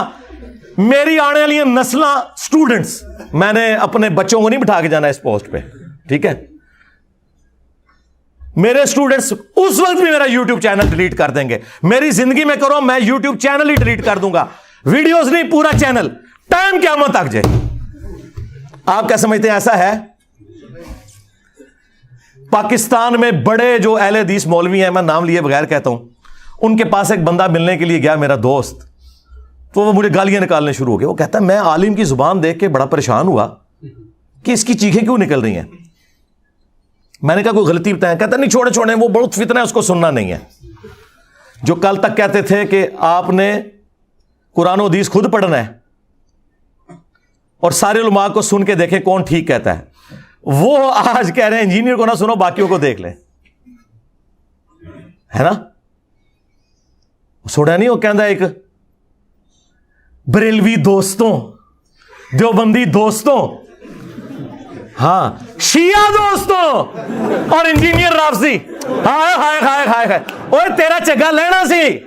میری آنے والی نسلاں سٹوڈنٹس میں نے اپنے بچوں کو نہیں بٹھا کے جانا اس پوسٹ پہ. ٹھیک ہے میرے اسٹوڈنٹس اس وقت بھی میرا یوٹیوب چینل ڈیلیٹ کر دیں گے. میری زندگی میں کرو میں یوٹیوب چینل ہی ڈیلیٹ کر دوں گا, ویڈیوز نہیں, پورا چینل, ٹائم قیامت تک جائے. آپ کیا سمجھتے ہیں ایسا ہے؟ پاکستان میں بڑے جو اہل حدیث مولوی ہیں, میں نام لیے بغیر کہتا ہوں, ان کے پاس ایک بندہ ملنے کے لیے گیا, میرا دوست, تو وہ مجھے گالیاں نکالنے شروع ہو گئے. وہ کہتا ہے میں عالم کی زبان دیکھ کے بڑا پریشان ہوا کہ اس کی چیخیں کیوں نکل رہی ہیں. میں نے کہا کوئی غلطی بتائیں. کہتا نہیں چھوڑے وہ بہت فتنہ ہے, اس کو سننا نہیں ہے. جو کل تک کہتے تھے کہ آپ نے قرآن و حدیث خود پڑھنا ہے اور سارے علماء کو سن کے دیکھیں کون ٹھیک کہتا ہے, وہ آج کہہ رہے ہیں انجینئر کو نہ سنو باقیوں کو دیکھ لیں. ہے نا, سوڑا نہیں وہ کہندا ایک بریلوی دوستوں, دیوبندی دوستوں, ہاں شیعہ دوستوں اور انجینئر رافضی, ہائے ہائے ہائے ہائے ہائے, اوے تیرا چگا لینا سی.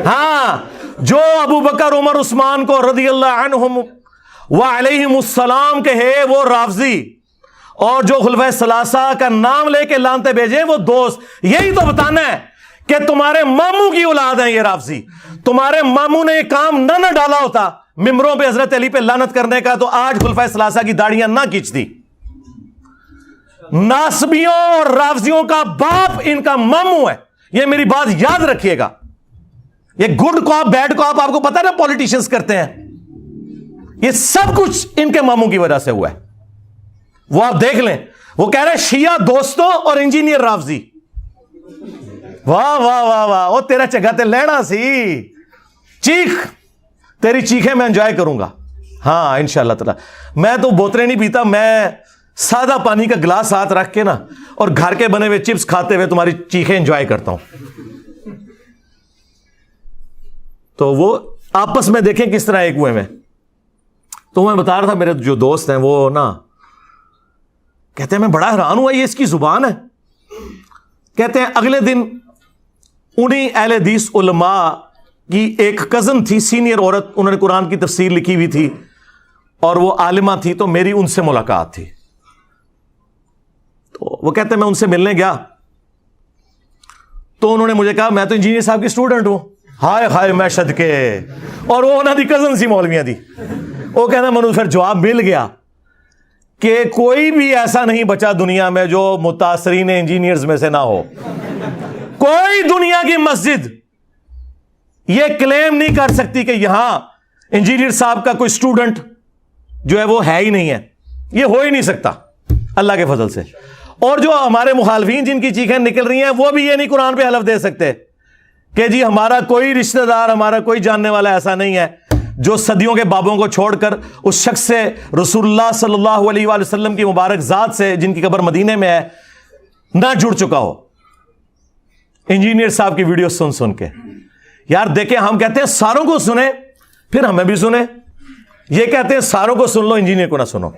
ہاں جو ابو بکر عمر عثمان کو رضی اللہ عنہم وعلیہم السلام کہے وہ رافضی, اور جو خلفائے ثلاثہ کا نام لے کے لانتے بھیجے وہ دوست. یہی تو بتانا ہے کہ تمہارے ماموں کی اولاد ہیں یہ رافضی. تمہارے ماموں نے یہ کام نہ ڈالا ہوتا ممبروں پہ حضرت علی پہ لعنت کرنے کا, تو آج خلفائے ثلاثہ کی داڑیاں نہ کھینچتی. ناسبیوں اور رافضیوں کا باپ ان کا ماموں ہے, یہ میری بات یاد رکھیے گا. یہ گڈ کاپ بیڈ کاپ آپ کو پتا ہے نا پولیٹیشنز کرتے ہیں, یہ سب کچھ ان کے ماموں کی وجہ سے ہوا ہے. وہ آپ دیکھ لیں, وہ کہہ رہے شیعہ دوستوں اور انجینئر رافضی. واہ واہ واہ واہ, وہ تیرا چگا تے لینا سی. چیخ, تیری چیخیں میں انجوائے کروں گا. ہاں انشاءاللہ تعالی. میں تو بوتلیں نہیں پیتا, میں سادہ پانی کا گلاس ہاتھ رکھ کے نا اور گھر کے بنے ہوئے چپس کھاتے ہوئے تمہاری چیخیں انجوائے کرتا ہوں. تو وہ آپس میں دیکھیں کس طرح ایک ہوئے میں. تو میں بتا رہا تھا میرے جو دوست ہیں وہ نا کہتے ہیں میں بڑا حیران ہوا یہ اس کی زبان ہے. کہتے ہیں اگلے دن انہی اہل حدیث علماء کی ایک کزن تھی, سینئر عورت, انہوں نے قرآن کی تفسیر لکھی ہوئی تھی اور وہ عالمہ تھی, تو میری ان سے ملاقات تھی. تو وہ کہتے ہیں میں ان سے ملنے گیا تو انہوں نے مجھے کہا میں تو انجینئر صاحب کی اسٹوڈنٹ ہوں. ہائے ہائے میں صدقے, اور وہ انہوں دی کزن سی مولویاں دی. وہ کہنا منو پھر جواب مل گیا کہ کوئی بھی ایسا نہیں بچا دنیا میں جو متاثرین انجینئرز میں سے نہ ہو. کوئی دنیا کی مسجد یہ کلیم نہیں کر سکتی کہ یہاں انجینئر صاحب کا کوئی اسٹوڈنٹ جو ہے وہ ہے ہی نہیں ہے. یہ ہو ہی نہیں سکتا اللہ کے فضل سے. اور جو ہمارے مخالفین جن کی چیخیں نکل رہی ہیں وہ بھی یہ نہیں قرآن پہ حلف دے سکتے کہ جی ہمارا کوئی رشتہ دار, ہمارا کوئی جاننے والا ایسا نہیں ہے جو صدیوں کے بابوں کو چھوڑ کر اس شخص سے, رسول اللہ صلی اللہ علیہ وآلہ وسلم کی مبارک ذات سے جن کی قبر مدینے میں ہے, نہ جڑ چکا ہو. انجینئر صاحب کی ویڈیو سن سن کے یار دیکھیں, ہم کہتے ہیں ساروں کو سنیں پھر ہمیں بھی سنیں, یہ کہتے ہیں ساروں کو سن لو انجینئر کو نہ سنو.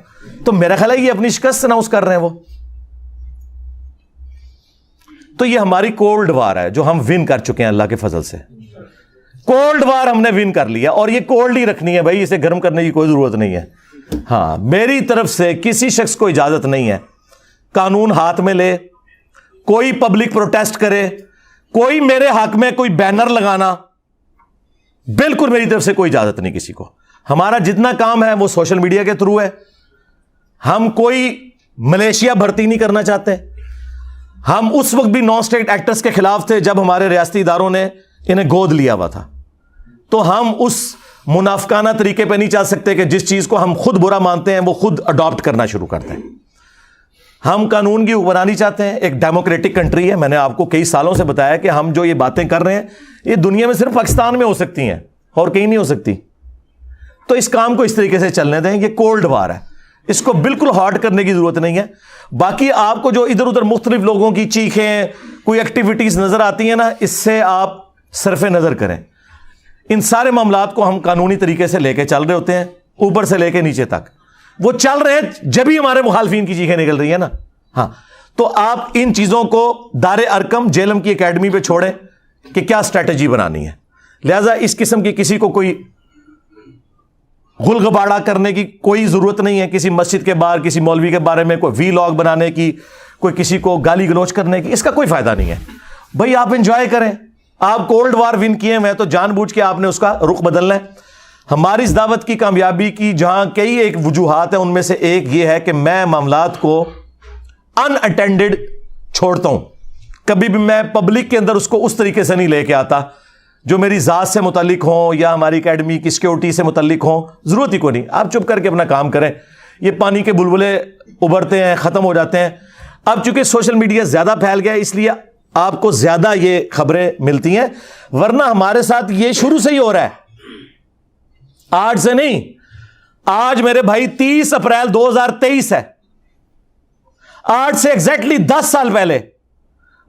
تو میرا خیال ہے یہ اپنی شکست اناؤنس کر رہے ہیں وہ. تو یہ ہماری کولڈ وار ہے جو ہم ون کر چکے ہیں اللہ کے فضل سے. کولڈ وار ہم نے ون کر لیا اور یہ کولڈ ہی رکھنی ہے بھائی, اسے گرم کرنے کی کوئی ضرورت نہیں ہے. ہاں میری طرف سے کسی شخص کو اجازت نہیں ہے قانون ہاتھ میں لے, کوئی پبلک پروٹیسٹ کرے, کوئی میرے حق میں کوئی بینر لگانا, بالکل میری طرف سے کوئی اجازت نہیں کسی کو. ہمارا جتنا کام ہے وہ سوشل میڈیا کے تھرو ہے. ہم کوئی ملیشیا بھرتی نہیں کرنا چاہتے. ہم اس وقت بھی نان اسٹیٹ ایکٹرز کے خلاف تھے جب ہمارے ریاستی اداروں نے انہیں گود لیا ہوا تھا. تو ہم اس منافقانہ طریقے پہ نہیں چل سکتے کہ جس چیز کو ہم خود برا مانتے ہیں وہ خود اڈاپٹ کرنا شروع کرتے ہیں. ہم قانون کی حکمرانی چاہتے ہیں, ایک ڈیموکریٹک کنٹری ہے. میں نے آپ کو کئی سالوں سے بتایا کہ ہم جو یہ باتیں کر رہے ہیں یہ دنیا میں صرف پاکستان میں ہو سکتی ہیں اور کہیں نہیں ہو سکتی. تو اس کام کو اس طریقے سے چلنے دیں. یہ کولڈ وار ہے, اس کو بالکل ہارڈ کرنے کی ضرورت نہیں ہے. باقی آپ کو جو ادھر ادھر مختلف لوگوں کی چیخیں, کوئی ایکٹیویٹیز نظر آتی ہیں نا, اس سے آپ صرف نظر کریں. ان سارے معاملات کو ہم قانونی طریقے سے لے کے چل رہے ہوتے ہیں, اوپر سے لے کے نیچے تک. وہ چل رہے ہیں جب ہی ہمارے مخالفین کی چیخیں نکل رہی ہیں نا. ہاں تو آپ ان چیزوں کو دار ارکم جیلم کی اکیڈمی پہ چھوڑیں کہ کیا اسٹریٹجی بنانی ہے. لہذا اس قسم کی کسی کو کوئی غل غباڑہ کرنے کی کوئی ضرورت نہیں ہے. کسی مسجد کے باہر کسی مولوی کے بارے میں کوئی وی لاگ بنانے کی, کوئی کسی کو گالی گلوچ کرنے کی، اس کا کوئی فائدہ نہیں ہے بھائی. آپ انجوائے کریں. آپ کولڈ وار ون کیے ہوئے ہیں تو جان بوجھ کے آپ نے اس کا رخ بدلنا ہے. ہماری اس دعوت کی کامیابی کی جہاں کئی ایک وجوہات ہیں، ان میں سے ایک یہ ہے کہ میں معاملات کو ان اٹینڈڈ چھوڑتا ہوں. کبھی بھی میں پبلک کے اندر اس کو اس طریقے سے نہیں لے کے آتا جو میری ذات سے متعلق ہوں یا ہماری اکیڈمی کی سیکیورٹی سے متعلق ہوں. ضرورت ہی کوئی نہیں. آپ چپ کر کے اپنا کام کریں. یہ پانی کے بلبلے ابھرتے ہیں، ختم ہو جاتے ہیں. اب چونکہ سوشل میڈیا زیادہ پھیل گیا اس لیے آپ کو زیادہ یہ خبریں ملتی ہیں، ورنہ ہمارے ساتھ یہ شروع سے ہی ہو رہا ہے، آج سے نہیں. آج میرے بھائی 30 اپریل 2023 ہے. آج سے ایگزیکٹلی 10 سال پہلے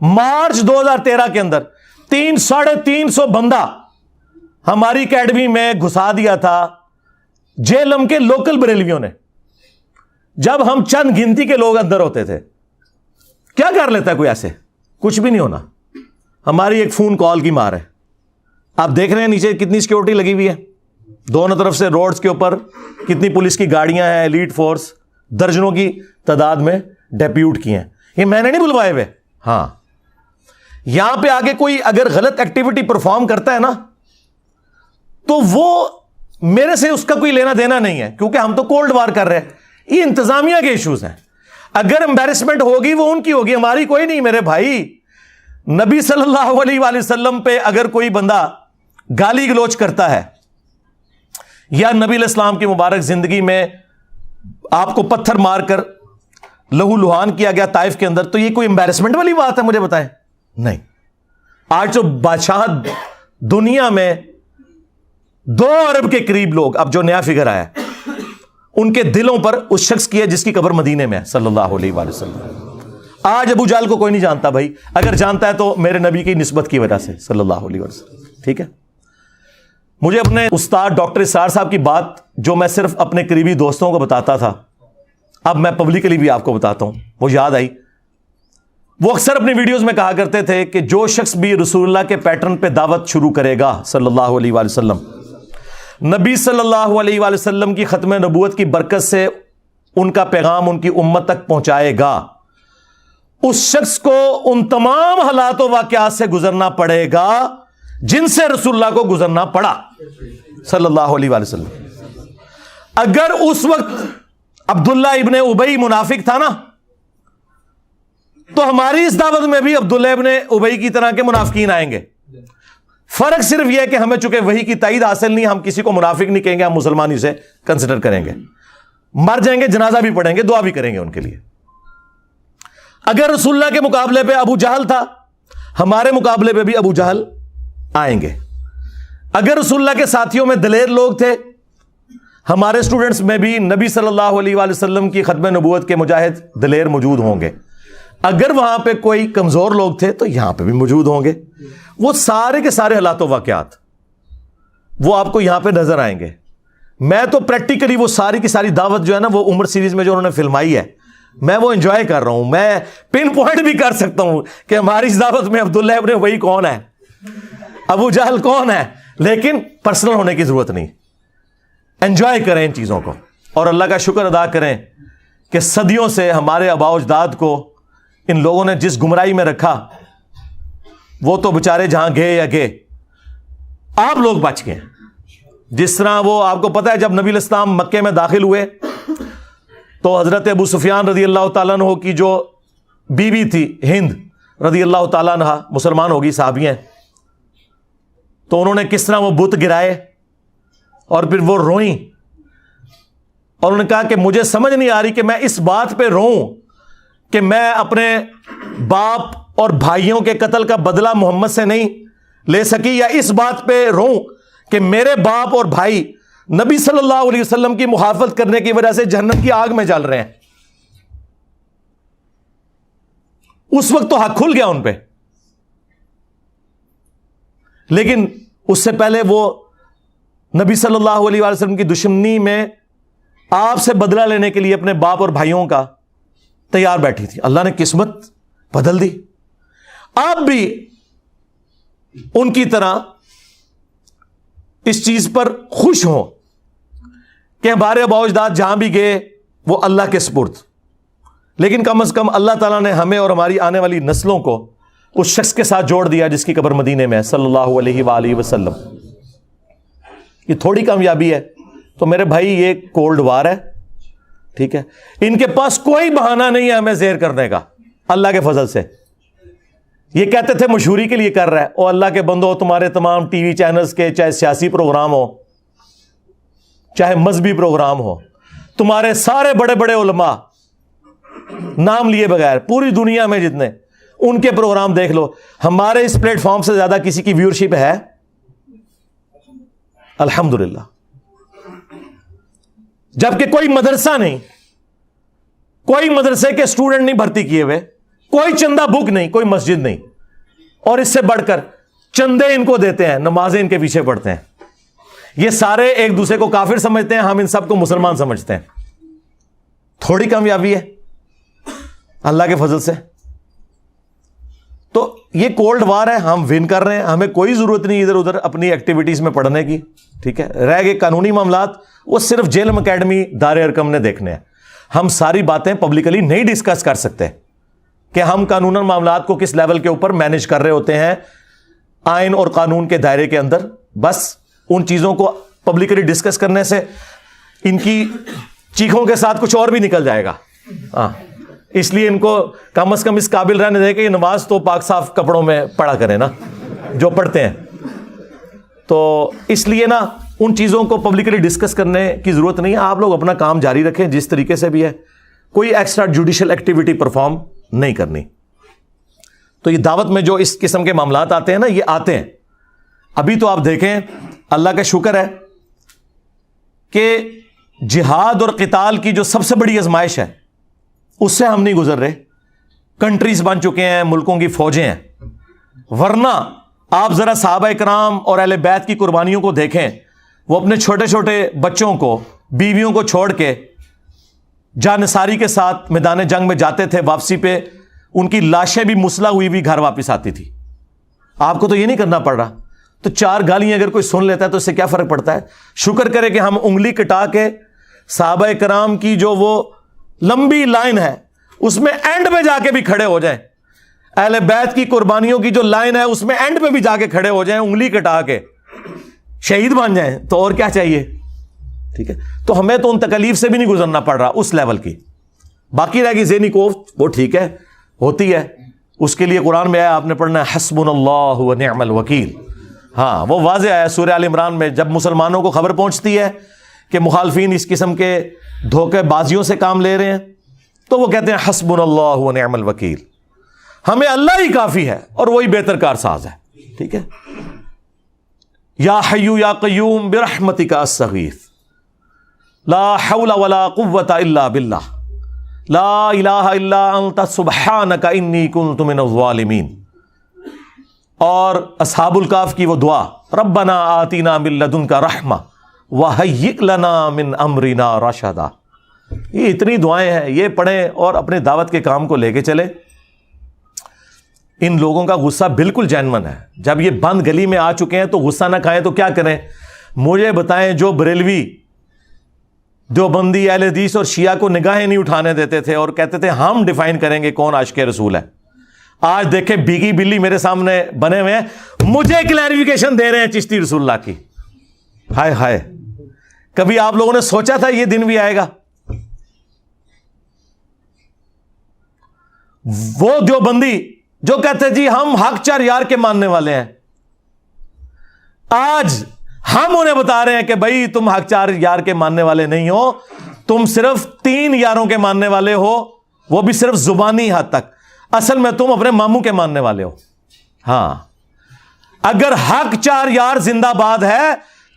مارچ 2013 کے اندر 350 بندہ ہماری اکیڈمی میں گھسا دیا تھا جیلم کے لوکل بریلویوں نے. جب ہم چند گنتی کے لوگ اندر ہوتے تھے، کیا کر لیتا ہے کوئی ایسے؟ کچھ بھی نہیں ہونا. ہماری ایک فون کال کی مار ہے. آپ دیکھ رہے ہیں نیچے کتنی سیکیورٹی لگی ہوئی ہے، دونوں طرف سے روڈز کے اوپر کتنی پولیس کی گاڑیاں ہیں، ایلیٹ فورس درجنوں کی تعداد میں ڈیپیوٹ کی ہیں. یہ میں نے نہیں بلوائے ہوئے. ہاں، یہاں پہ آگے کوئی اگر غلط ایکٹیویٹی پرفارم کرتا ہے نا تو وہ میرے سے اس کا کوئی لینا دینا نہیں ہے، کیونکہ ہم تو کولڈ وار کر رہے ہیں. یہ انتظامیہ کے ایشوز ہیں. اگر امبیرسمنٹ ہوگی وہ ان کی ہوگی، ہماری کوئی نہیں. میرے بھائی، نبی صلی اللہ علیہ وآلہ وسلم پہ اگر کوئی بندہ گالی گلوچ کرتا ہے یا نبی علیہ السلام کی مبارک زندگی میں آپ کو پتھر مار کر لہو لہان کیا گیا طائف کے اندر، تو یہ کوئی امبیرسمنٹ والی بات ہے؟ مجھے بتائیں. نہیں. آج تو بادشاہ دنیا میں 2 ارب کے قریب لوگ، اب جو نیا فگر آیا ہے، ان کے دلوں پر اس شخص کی ہے جس کی قبر مدینے میں ہے صلی اللہ علیہ وآلہ وسلم. آج ابو جہل کو کوئی نہیں جانتا بھائی، اگر جانتا ہے تو میرے نبی کی نسبت کی وجہ سے صلی اللہ علیہ وسلم. ٹھیک ہے. مجھے اپنے استاد ڈاکٹر اسرار صاحب کی بات جو میں صرف اپنے قریبی دوستوں کو بتاتا تھا، اب میں پبلکلی بھی آپ کو بتاتا ہوں، وہ یاد آئی. وہ اکثر اپنی ویڈیوز میں کہا کرتے تھے کہ جو شخص بھی رسول اللہ کے پیٹرن پہ دعوت شروع کرے گا صلی اللہ علیہ وآلہ وسلم، نبی صلی اللہ علیہ وآلہ وسلم کی ختم نبوت کی برکت سے ان کا پیغام ان کی امت تک پہنچائے گا، اس شخص کو ان تمام حالات و واقعات سے گزرنا پڑے گا جن سے رسول اللہ کو گزرنا پڑا صلی اللہ علیہ وآلہ وسلم. اگر اس وقت عبداللہ ابن ابی منافق تھا نا، تو ہماری اس دعوت میں بھی عبداللہ ابن ابی کی طرح کے منافقین آئیں گے. فرق صرف یہ ہے کہ ہمیں چونکہ وحی کی تائید حاصل نہیں، ہم کسی کو منافق نہیں کہیں گے، ہم مسلمان اسے کنسیڈر کریں گے. مر جائیں گے، جنازہ بھی پڑھیں گے، دعا بھی کریں گے ان کے لیے. اگر رسول اللہ کے مقابلے پہ ابو جہل تھا، ہمارے مقابلے پہ بھی ابو جہل آئیں گے. اگر رسول اللہ کے ساتھیوں میں دلیر لوگ تھے، ہمارے اسٹوڈنٹس میں بھی نبی صلی اللہ علیہ وآلہ وسلم کی ختم نبوت کے مجاہد دلیر موجود ہوں گے. اگر وہاں پہ کوئی کمزور لوگ تھے تو یہاں پہ بھی موجود ہوں گے. وہ سارے کے سارے حالات و واقعات وہ آپ کو یہاں پہ نظر آئیں گے. میں تو پریکٹیکلی وہ ساری کی ساری دعوت جو ہے نا، وہ عمر سیریز میں جو انہوں نے فلمائی ہے، میں وہ انجوائے کر رہا ہوں. میں پن پوائنٹ بھی کر سکتا ہوں کہ ہماری اس دعوت میں عبداللہ ابن ابی کون ہے، ابو جہل کون ہے، لیکن پرسنل ہونے کی ضرورت نہیں. انجوائے کریں ان چیزوں کو، اور اللہ کا شکر ادا کریں کہ صدیوں سے ہمارے آباء و اجداد کو ان لوگوں نے جس گمراہی میں رکھا، وہ تو بےچارے جہاں گئے یا گئے، آپ لوگ بچ گئے. جس طرح وہ آپ کو پتا ہے جب نبی علیہ السلام مکے میں داخل ہوئے تو حضرت ابو سفیان رضی اللہ تعالیٰ عنہ کی جو بیوی تھی ہند رضی اللہ تعالیٰ عنہ، مسلمان ہوگی، صحابی ہیں، تو انہوں نے کس طرح وہ بت گرائے اور پھر وہ روئیں، اور انہوں نے کہا کہ مجھے سمجھ نہیں آ رہی کہ میں اس بات پہ روؤں کہ میں اپنے باپ اور بھائیوں کے قتل کا بدلہ محمد سے نہیں لے سکی، یا اس بات پہ روؤں کہ میرے باپ اور بھائی نبی صلی اللہ علیہ وسلم کی مخالفت کرنے کی وجہ سے جہنم کی آگ میں جل رہے ہیں. اس وقت تو حق کھل گیا ان پہ، لیکن اس سے پہلے وہ نبی صلی اللہ علیہ وسلم کی دشمنی میں آپ سے بدلہ لینے کے لیے اپنے باپ اور بھائیوں کا تیار بیٹھی تھی. اللہ نے قسمت بدل دی. آپ بھی ان کی طرح اس چیز پر خوش ہوں کہ ہمارے آباء و اجداد جہاں بھی گئے وہ اللہ کے سپرد. لیکن کم از کم اللہ تعالیٰ نے ہمیں اور ہماری آنے والی نسلوں کو اس شخص کے ساتھ جوڑ دیا جس کی قبر مدینے میں ہے صلی اللہ علیہ وآلہ وسلم. یہ تھوڑی کامیابی ہے. تو میرے بھائی یہ کولڈ وار ہے, ٹھیک ہے. ان کے پاس کوئی بہانہ نہیں ہے ہمیں زہر کرنے کا اللہ کے فضل سے. یہ کہتے تھے مشہوری کے لیے کر رہا ہے. او اللہ کے بندو, تمہارے تمام ٹی وی چینلز کے چاہے سیاسی پروگرام ہو چاہے مذہبی پروگرام ہو, تمہارے سارے بڑے بڑے علماء نام لیے بغیر پوری دنیا میں جتنے, ان کے پروگرام دیکھ لو, ہمارے اس پلیٹ فارم سے زیادہ کسی کی ویورشپ ہے؟ الحمدللہ. جبکہ کوئی مدرسہ نہیں, کوئی مدرسے کے اسٹوڈنٹ نہیں بھرتی کیے ہوئے, کوئی چندہ بک نہیں, کوئی مسجد نہیں, اور اس سے بڑھ کر چندے ان کو دیتے ہیں, نمازیں ان کے پیچھے پڑھتے ہیں. یہ سارے ایک دوسرے کو کافر سمجھتے ہیں, ہم ان سب کو مسلمان سمجھتے ہیں. تھوڑی کامیابی ہے اللہ کے فضل سے. تو یہ کولڈ وار ہے, ہم ون کر رہے ہیں, ہمیں کوئی ضرورت نہیں ادھر ادھر اپنی ایکٹیویٹیز میں پڑھنے کی, ٹھیک ہے. رہ گئے قانونی معاملات, وہ صرف جیلم اکیڈمی دار ارکم نے دیکھنے ہیں. ہم ساری باتیں پبلکلی نہیں ڈسکس کر سکتے کہ ہم قانون معاملات کو کس لیول کے اوپر مینج کر رہے ہوتے ہیں آئین اور قانون کے دائرے کے اندر. بس ان چیزوں کو پبلکلی ڈسکس کرنے سے ان کی چیخوں کے ساتھ کچھ اور بھی نکل جائے گا. اس لیے ان کو کم از کم اس قابل رہنے دے کہ یہ نماز تو پاک صاف کپڑوں میں پڑھا کریں نا جو پڑھتے ہیں. تو اس لیے نا ان چیزوں کو پبلکلی ڈسکس کرنے کی ضرورت نہیں ہے. آپ لوگ اپنا کام جاری رکھیں جس طریقے سے بھی ہے, کوئی ایکسٹرا جوڈیشل ایکٹیویٹی پرفارم نہیں کرنی. تو یہ دعوت میں جو اس قسم کے معاملات آتے ہیں نا, یہ آتے ہیں. ابھی تو آپ دیکھیں, اللہ کا شکر ہے کہ جہاد اور قتال کی جو سب سے بڑی آزمائش ہے اس سے ہم نہیں گزر رہے. کنٹریز بن چکے ہیں, ملکوں کی فوجیں ہیں. ورنہ آپ ذرا صحابہ کرام اور اہل بیت کی قربانیوں کو دیکھیں. وہ اپنے چھوٹے چھوٹے بچوں کو, بیویوں کو چھوڑ کے جانثاری کے ساتھ میدان جنگ میں جاتے تھے. واپسی پہ ان کی لاشیں بھی مسلح ہوئی بھی گھر واپس آتی تھی. آپ کو تو یہ نہیں کرنا پڑ رہا. تو 4 گالیاں اگر کوئی سن لیتا ہے تو اس سے کیا فرق پڑتا ہے؟ شکر کرے کہ ہم انگلی کٹا کے صحابہ کرام کی جو وہ لمبی لائن ہے اس میں اینڈ پہ جا کے بھی کھڑے ہو جائیں. اہل بیت کی قربانیوں کی جو لائن ہے اس میں اینڈ پہ بھی جا کے کھڑے ہو جائیں, انگلی کٹا کے شہید بن جائیں. تو اور کیا چاہیے؟ ٹھیک ہے. تو ہمیں تو ان تکلیف سے بھی نہیں گزرنا پڑ رہا اس لیول کی. باقی رہ گئی ذہنی کوفت, وہ ٹھیک ہے, ہوتی ہے. اس کے لیے قرآن میں آیا, آپ نے پڑھنا ہے حسبنا اللہ و نعم الوکیل. ہاں وہ واضح آیا سورہ آل عمران میں. جب مسلمانوں کو خبر پہنچتی ہے کہ مخالفین اس قسم کے دھوکے بازیوں سے کام لے رہے ہیں تو وہ کہتے ہیں حسبنا اللہ و نعم الوکیل, ہمیں اللہ ہی کافی ہے اور وہی بہتر کار ساز ہے. ٹھیک ہے. یا حی یا قیوم برحمتک استغیث لا حول ولا قوۃ الا باللہ لا الہ الا انت سبحانک انی کنت من الظالمین. اور اصحاب الکہف کی وہ دعا, ربنا آتینا من لدنک رحمہ وہیئ لنا من امرنا رشدا. یہ اتنی دعائیں ہیں, یہ پڑھیں اور اپنے دعوت کے کام کو لے کے چلیں. ان لوگوں کا غصہ بالکل جینون ہے. جب یہ بند گلی میں آ چکے ہیں تو غصہ نہ کھائیں تو کیا کریں؟ مجھے بتائیں, جو بریلوی دیوبندی اہل حدیث اور شیعہ کو نگاہیں نہیں اٹھانے دیتے تھے اور کہتے تھے ہم ڈیفائن کریں گے کون عاشق رسول ہے, آج دیکھیں بھیگی بلی میرے سامنے بنے ہوئے ہیں, مجھے کلیریفیکیشن دے رہے ہیں چشتی رسول اللہ کی. ہائے ہائے, کبھی آپ لوگوں نے سوچا تھا یہ دن بھی آئے گا؟ وہ دیوبندی جو کہتے جی ہم حق 4 یار کے ماننے والے ہیں, آج ہم انہیں بتا رہے ہیں کہ بھائی تم حق 4 یار کے ماننے والے نہیں ہو, تم صرف 3 یاروں کے ماننے والے ہو, وہ بھی صرف زبانی حد تک. اصل میں تم اپنے ماموں کے ماننے والے ہو. ہاں, اگر حق 4 یار زندہ باد ہے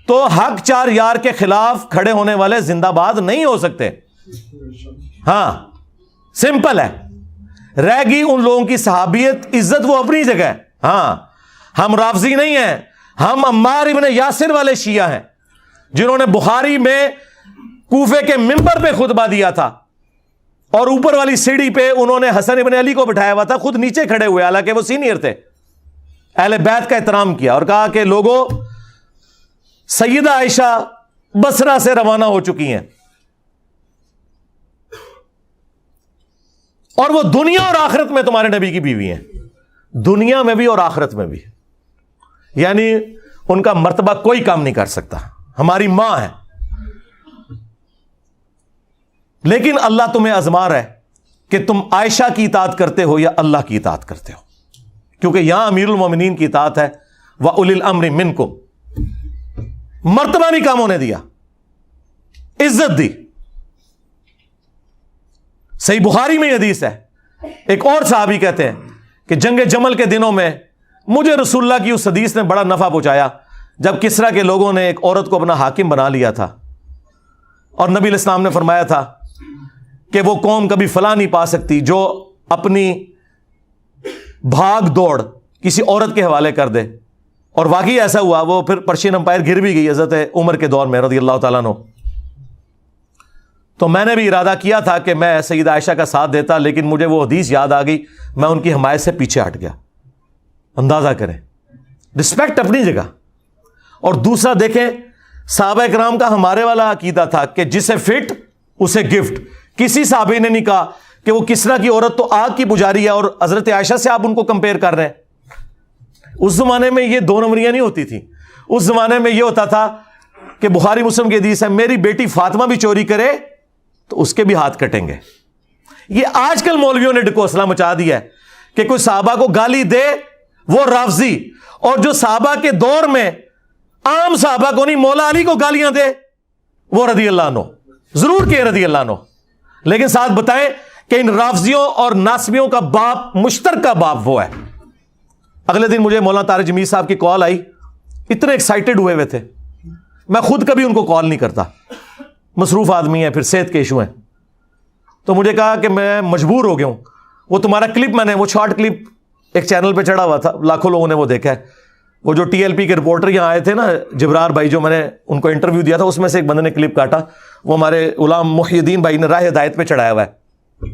تو حق 4 یار کے خلاف کھڑے ہونے والے زندہ باد نہیں ہو سکتے. ہاں سمپل ہے. رہ گئی ان لوگوں کی صحابیت, عزت وہ اپنی جگہ ہے. ہاں ہم رافضی نہیں ہیں, ہم عمار ابن یاسر والے شیعہ ہیں جنہوں نے بخاری میں کوفے کے منبر پہ خطبہ دیا تھا اور اوپر والی سیڑھی پہ انہوں نے حسن ابن علی کو بٹھایا ہوا تھا, خود نیچے کھڑے ہوئے حالانکہ وہ سینئر تھے. اہل بیت کا احترام کیا اور کہا کہ لوگوں, سیدہ عائشہ بصرہ سے روانہ ہو چکی ہیں, اور وہ دنیا اور آخرت میں تمہارے نبی کی بیوی ہیں, دنیا میں بھی اور آخرت میں بھی. یعنی ان کا مرتبہ کوئی کام نہیں کر سکتا, ہماری ماں ہے. لیکن اللہ تمہیں آزما رہا ہے کہ تم عائشہ کی اطاعت کرتے ہو یا اللہ کی اطاعت کرتے ہو, کیونکہ یہاں امیر المومنین کی اطاعت ہے. وَأُولِي الْأَمْرِ مِنْكُمْ, مرتبہ نہیں کام ہونے دیا, عزت دی. صحیح بخاری میں حدیث ہے, ایک اور صحابی کہتے ہیں کہ جنگ جمل کے دنوں میں مجھے رسول اللہ کی اس حدیث نے بڑا نفع پہنچایا جب کسریٰ کے لوگوں نے ایک عورت کو اپنا حاکم بنا لیا تھا, اور نبی علیہ السلام نے فرمایا تھا کہ وہ قوم کبھی فلاح نہیں پا سکتی جو اپنی بھاگ دوڑ کسی عورت کے حوالے کر دے. اور واقعی ایسا ہوا, وہ پھر پرشین امپائر گر بھی گئی حضرت عمر کے دور میں رضی اللہ تعالیٰ عنہ. تو میں نے بھی ارادہ کیا تھا کہ میں سیدہ عائشہ کا ساتھ دیتا, لیکن مجھے وہ حدیث یاد آ گئی, میں ان کی حمایت سے پیچھے ہٹ گیا. اندازہ کریں, رسپیکٹ اپنی جگہ. اور دوسرا دیکھیں, صحابہ کرام کا ہمارے والا عقیدہ تھا کہ جسے فٹ اسے گفٹ. کسی صحابی نے نہیں کہا کہ وہ کسریٰ کی عورت تو آگ کی پجاری ہے اور حضرت عائشہ سے آپ ان کو کمپیئر کر رہے ہیں. اس زمانے میں یہ دو نمبریاں نہیں ہوتی تھیں. اس زمانے میں یہ ہوتا تھا کہ بخاری مسلم کی حدیث ہے, میری بیٹی فاطمہ بھی چوری کرے تو اس کے بھی ہاتھ کٹیں گے. یہ آج کل مولویوں نے ڈکوسلا مچا دیا ہے کہ کوئی صحابہ کو گالی دے وہ رافضی, اور جو صحابہ کے دور میں عام صحابہ کو نہیں مولا علی کو گالیاں دے وہ رضی اللہ عنہ. ضرور کہ رضی اللہ عنہ, لیکن ساتھ بتائیں کہ ان رافضیوں اور ناسبیوں کا باپ, مشترکہ باپ وہ ہے. اگلے دن مجھے مولانا طارق جمیل صاحب کی کال آئی, اتنے ایکسائٹڈ ہوئے تھے. میں خود کبھی ان کو کال نہیں کرتا, مصروف آدمی ہے, پھر صحت کے ایشو ہیں. تو مجھے کہا کہ میں مجبور ہو گیا ہوں, وہ تمہارا کلپ میں نے, وہ شارٹ کلپ ایک چینل پہ چڑھا ہوا تھا, لاکھوں لوگوں نے وہ دیکھا ہے. وہ جو ٹی ایل پی کے رپورٹر یہاں آئے تھے نا, جبرار بھائی, جو میں نے ان کو انٹرویو دیا تھا, اس میں سے ایک بندے نے کلپ کاٹا, وہ ہمارے غلام محی الدین بھائی نے راہ ہدایت پہ چڑھایا ہوا ہے,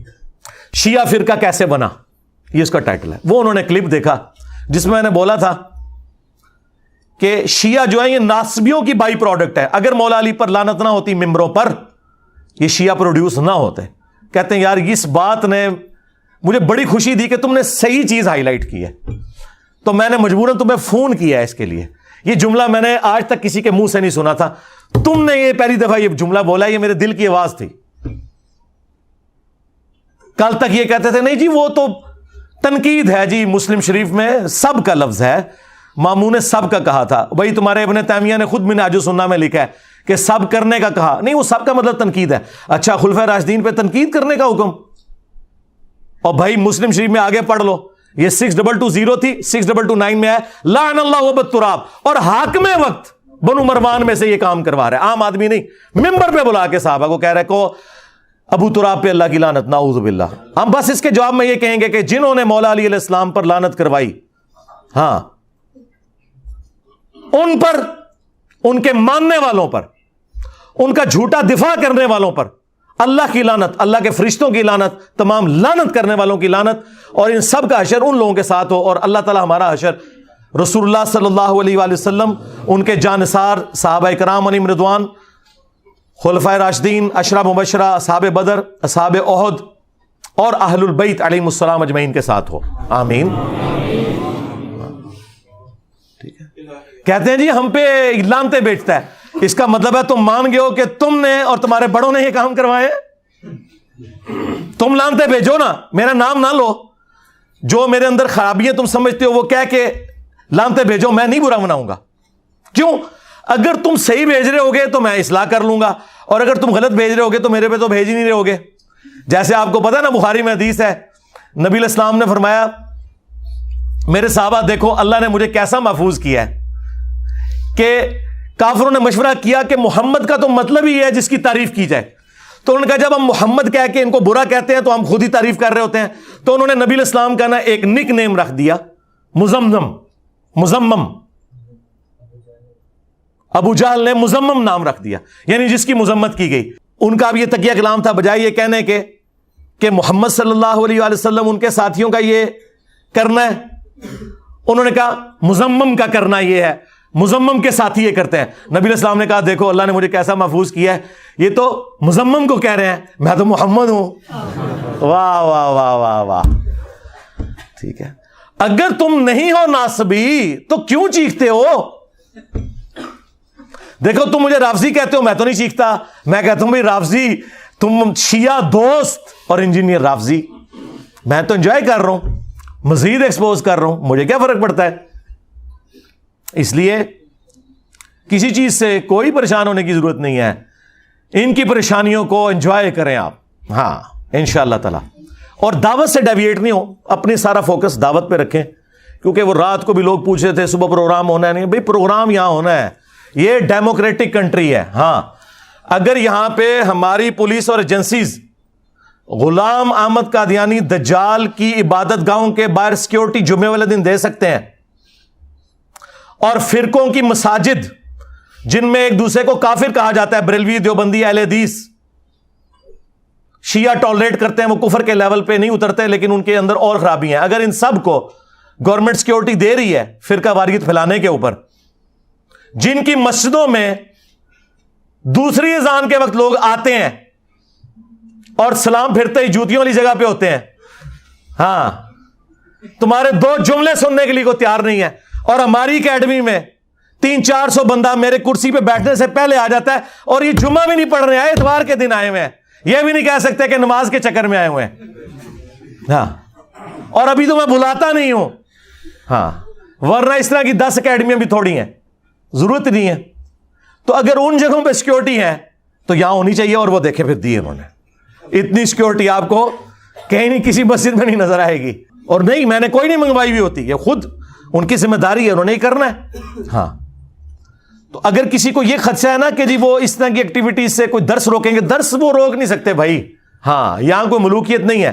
شیعہ فرقہ کیسے بنا, یہ اس کا ٹائٹل ہے. وہ انہوں نے کلپ دیکھا جس میں نے بولا تھا کہ شیعہ جو ہے یہ ناسبیوں کی بائی پروڈکٹ ہے. اگر مولا علی پر لعنت نہ ہوتی ممبروں پر, یہ شیعہ پروڈیوس نہ ہوتے. کہتے ہیں یار اس بات نے مجھے بڑی خوشی دی کہ تم نے صحیح چیز ہائی لائٹ کی ہے, تو میں نے مجبوراً تمہیں فون کیا ہے اس کے لیے. یہ جملہ میں نے آج تک کسی کے منہ سے نہیں سنا تھا, تم نے یہ پہلی دفعہ یہ جملہ بولا, یہ میرے دل کی آواز تھی. کل تک یہ کہتے تھے نہیں جی وہ تو تنقید ہے جی, مسلم شریف میں سب کا لفظ ہے, ماموں نے سب کا کہا تھا. بھائی تمہارے ابن تیمیہ نے خود منہاج السنہ میں لکھا ہے کہ سب کرنے کا کہا, نہیں وہ سب کا مطلب تنقید ہے. اچھا خلفائے راشدین پہ تنقید کرنے کا حکم, اور بھائی مسلم شریف میں آگے پڑھ لو, یہ 6220 تھی, 6229 میں ہے لعن اللہ وبت تراب, اور حاکم وقت بنو مروان میں سے یہ کام کروا رہا ہے, عام آدمی نہیں. ممبر پہ بلا کے صحابہ کو کہہ رہے کو ابو تراب پہ اللہ کی لعنت, نعوذ باللہ. ہم بس اس کے جواب میں یہ کہیں گے کہ جنہوں نے مولا علی علیہ السلام پر لعنت کروائی, ہاں ان پر, ان کے ماننے والوں پر, ان کا جھوٹا دفاع کرنے والوں پر اللہ کی لعنت, اللہ کے فرشتوں کی لعنت, تمام لعنت کرنے والوں کی لعنت, اور ان سب کا حشر ان لوگوں کے ساتھ ہو. اور اللہ تعالی ہمارا حشر رسول اللہ صلی اللہ علیہ وآلہ وسلم, ان کے جانثار صحابہ کرام علیہم رضوان, خلفائے راشدین, عشرہ مبشرہ, اصحاب بدر, اصحاب احد, اور اہل البیت علیہم السلام اجمعین کے ساتھ ہو. آمین. ٹھیک ہے. کہتے ہیں جی ہم پہ لانتے بیچتا ہے, اس کا مطلب ہے تم مان گئے ہو کہ تم نے اور تمہارے بڑوں نے یہ کام کروائے. تم لانتے بھیجو نا, میرا نام نہ لو. جو میرے اندر خرابیاں تم سمجھتے ہو وہ کہہ کے لانتے بھیجو, میں نہیں برا مناؤں گا. کیوں؟ اگر تم صحیح بھیج رہے ہوگے تو میں اصلاح کر لوں گا, اور اگر تم غلط بھیج رہے ہوگے تو میرے پہ تو بھیج ہی نہیں رہے ہوگے. جیسے آپ کو پتا ہے نا, بخاری میں حدیث ہے, نبی علیہ السلام نے فرمایا میرے صحابہ دیکھو اللہ نے مجھے کیسا محفوظ کیا ہے کہ کافروں نے مشورہ کیا کہ محمد کا تو مطلب ہی ہے جس کی تعریف کی جائے. تو انہوں نے کہا جب ہم محمد کہہ کے ان کو برا کہتے ہیں تو ہم خود ہی تعریف کر رہے ہوتے ہیں. تو انہوں نے نبی علیہ السلام کا نا ایک نک نیم رکھ دیا, مزمم. ابو جہل نے مزمم نام رکھ دیا, یعنی جس کی مذمت کی گئی. ان کا اب یہ تقیہ کلام تھا, بجائے یہ کہنے کے کہ محمد صلی اللہ علیہ وآلہ وسلم ان کے ساتھیوں کا یہ کرنا ہے, انہوں نے کہا مزمم کا کرنا یہ ہے. مزمم کے ساتھی یہ کرتے ہیں. نبی علیہ السلام نے کہا دیکھو اللہ نے مجھے کیسا محفوظ کیا ہے, یہ تو مزمم کو کہہ رہے ہیں میں تو محمد ہوں. واہ واہ واہ واہ واہ. ٹھیک ہے, اگر تم نہیں ہو ناصبی تو کیوں چیختے ہو؟ دیکھو تم مجھے رافضی کہتے ہو, میں تو نہیں چیختا. میں کہتا ہوں بھائی رافضی, تم شیعہ دوست اور انجینئر رافضی, میں تو انجوائے کر رہا ہوں, مزید ایکسپوز کر رہا ہوں, مجھے کیا فرق پڑتا ہے؟ اس لیے کسی چیز سے کوئی پریشان ہونے کی ضرورت نہیں ہے. ان کی پریشانیوں کو انجوائے کریں آپ, ہاں انشاءاللہ تعالی. اور دعوت سے ڈیویٹ نہیں ہو, اپنی سارا فوکس دعوت پہ رکھیں. کیونکہ وہ رات کو بھی لوگ پوچھ رہے تھے صبح پروگرام ہونا ہے, نہیں بھائی پروگرام یہاں ہونا ہے, یہ ڈیموکریٹک کنٹری ہے. ہاں اگر یہاں پہ ہماری پولیس اور ایجنسیز غلام احمد قادیانی دجال کی عبادت گاہوں کے باہر سیکیورٹی جمعے والے دن دے سکتے ہیں, اور فرقوں کی مساجد جن میں ایک دوسرے کو کافر کہا جاتا ہے, بریلوی, دیوبندی, اہل حدیث, شیعہ ٹالریٹ کرتے ہیں, وہ کفر کے لیول پہ نہیں اترتے لیکن ان کے اندر اور خرابی ہیں. اگر ان سب کو گورنمنٹ سیکیورٹی دے رہی ہے فرقہ واریت پھیلانے کے اوپر, جن کی مسجدوں میں دوسری اذان کے وقت لوگ آتے ہیں اور سلام پھرتے ہی جوتیوں والی جگہ پہ ہوتے ہیں, ہاں تمہارے 2 جملے سننے کے لیے کوئی تیار نہیں ہے, اور ہماری اکیڈمی میں 300-400 بندہ میرے کرسی پہ بیٹھنے سے پہلے آ جاتا ہے, اور یہ جمعہ بھی نہیں پڑھ رہے ہیں, اتوار کے دن آئے ہوئے ہیں, یہ بھی نہیں کہہ سکتے کہ نماز کے چکر میں آئے ہوئے ہیں. ہاں اور ابھی تو میں بلاتا نہیں ہوں, ہاں ورنہ اس طرح کی 10 اکیڈمیاں بھی تھوڑی ہیں, ضرورت نہیں ہے. تو اگر ان جگہوں پہ سیکیورٹی ہے تو یہاں ہونی چاہیے, اور وہ دیکھیں پھر دی انہوں نے. اتنی سیکیورٹی آپ کو کہیں نہیں کسی مسجد میں نہیں نظر آئے گی. اور نہیں, میں نے کوئی نہیں منگوائی ہوئی ہوتی, یہ خود ان کی ذمہ داری ہے, انہوں نے ہی کرنا ہے. ہاں تو اگر کسی کو یہ خدشہ ہے نا کہ جی وہ اس طرح کی ایکٹیویٹیز سے کوئی درس روکیں گے, درس وہ روک نہیں سکتے بھائی. ہاں یہاں کوئی ملوکیت نہیں ہے,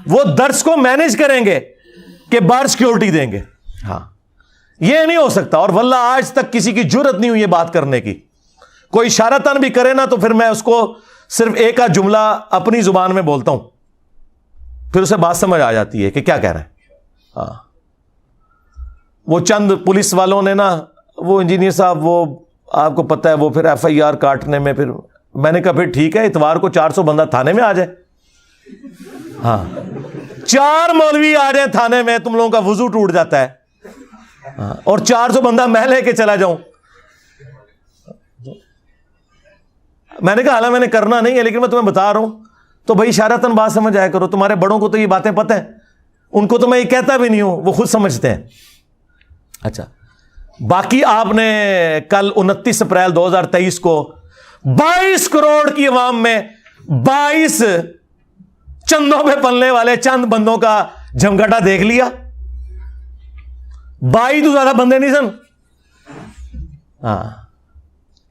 وہ درس کو مینج کریں گے کہ باہر سیکیورٹی دیں گے. ہاں یہ نہیں ہو سکتا, اور واللہ آج تک کسی کی جرت نہیں ہوئی یہ بات کرنے کی. کوئی اشارتاً بھی کرے نا تو پھر میں اس کو صرف ایک آدھ جملہ اپنی زبان میں بولتا ہوں, پھر اسے بات سمجھ آ جاتی ہے کہ کیا کہہ رہے ہیں. ہاں وہ چند پولیس والوں نے نا, وہ انجینئر صاحب, وہ آپ کو پتہ ہے وہ پھر ایف آئی آر کاٹنے میں, پھر میں نے کہا پھر ٹھیک ہے اتوار کو 400 بندہ تھانے میں آ جائے. ہاں 4 مولوی آ جائیں تھانے میں, تم لوگوں کا وضو ٹوٹ جاتا ہے. ہاں اور 400 بندہ میں لے کے چلا جاؤں. میں نے کہا حالانکہ میں نے کرنا نہیں ہے لیکن میں تمہیں بتا رہا ہوں, تو بھائی اشارتاً بات سمجھ آیا کرو. تمہارے بڑوں کو تو یہ باتیں پتہ ہیں, ان کو تو میں یہ کہتا بھی نہیں ہوں, وہ خود سمجھتے ہیں. اچھا باقی آپ نے کل 29 اپریل 2023 کو 22 کروڑ کی عوام میں 22 چندوں پہ پلنے والے چند بندوں کا جمگٹا دیکھ لیا. 22 تو زیادہ بندے نہیں سن. ہاں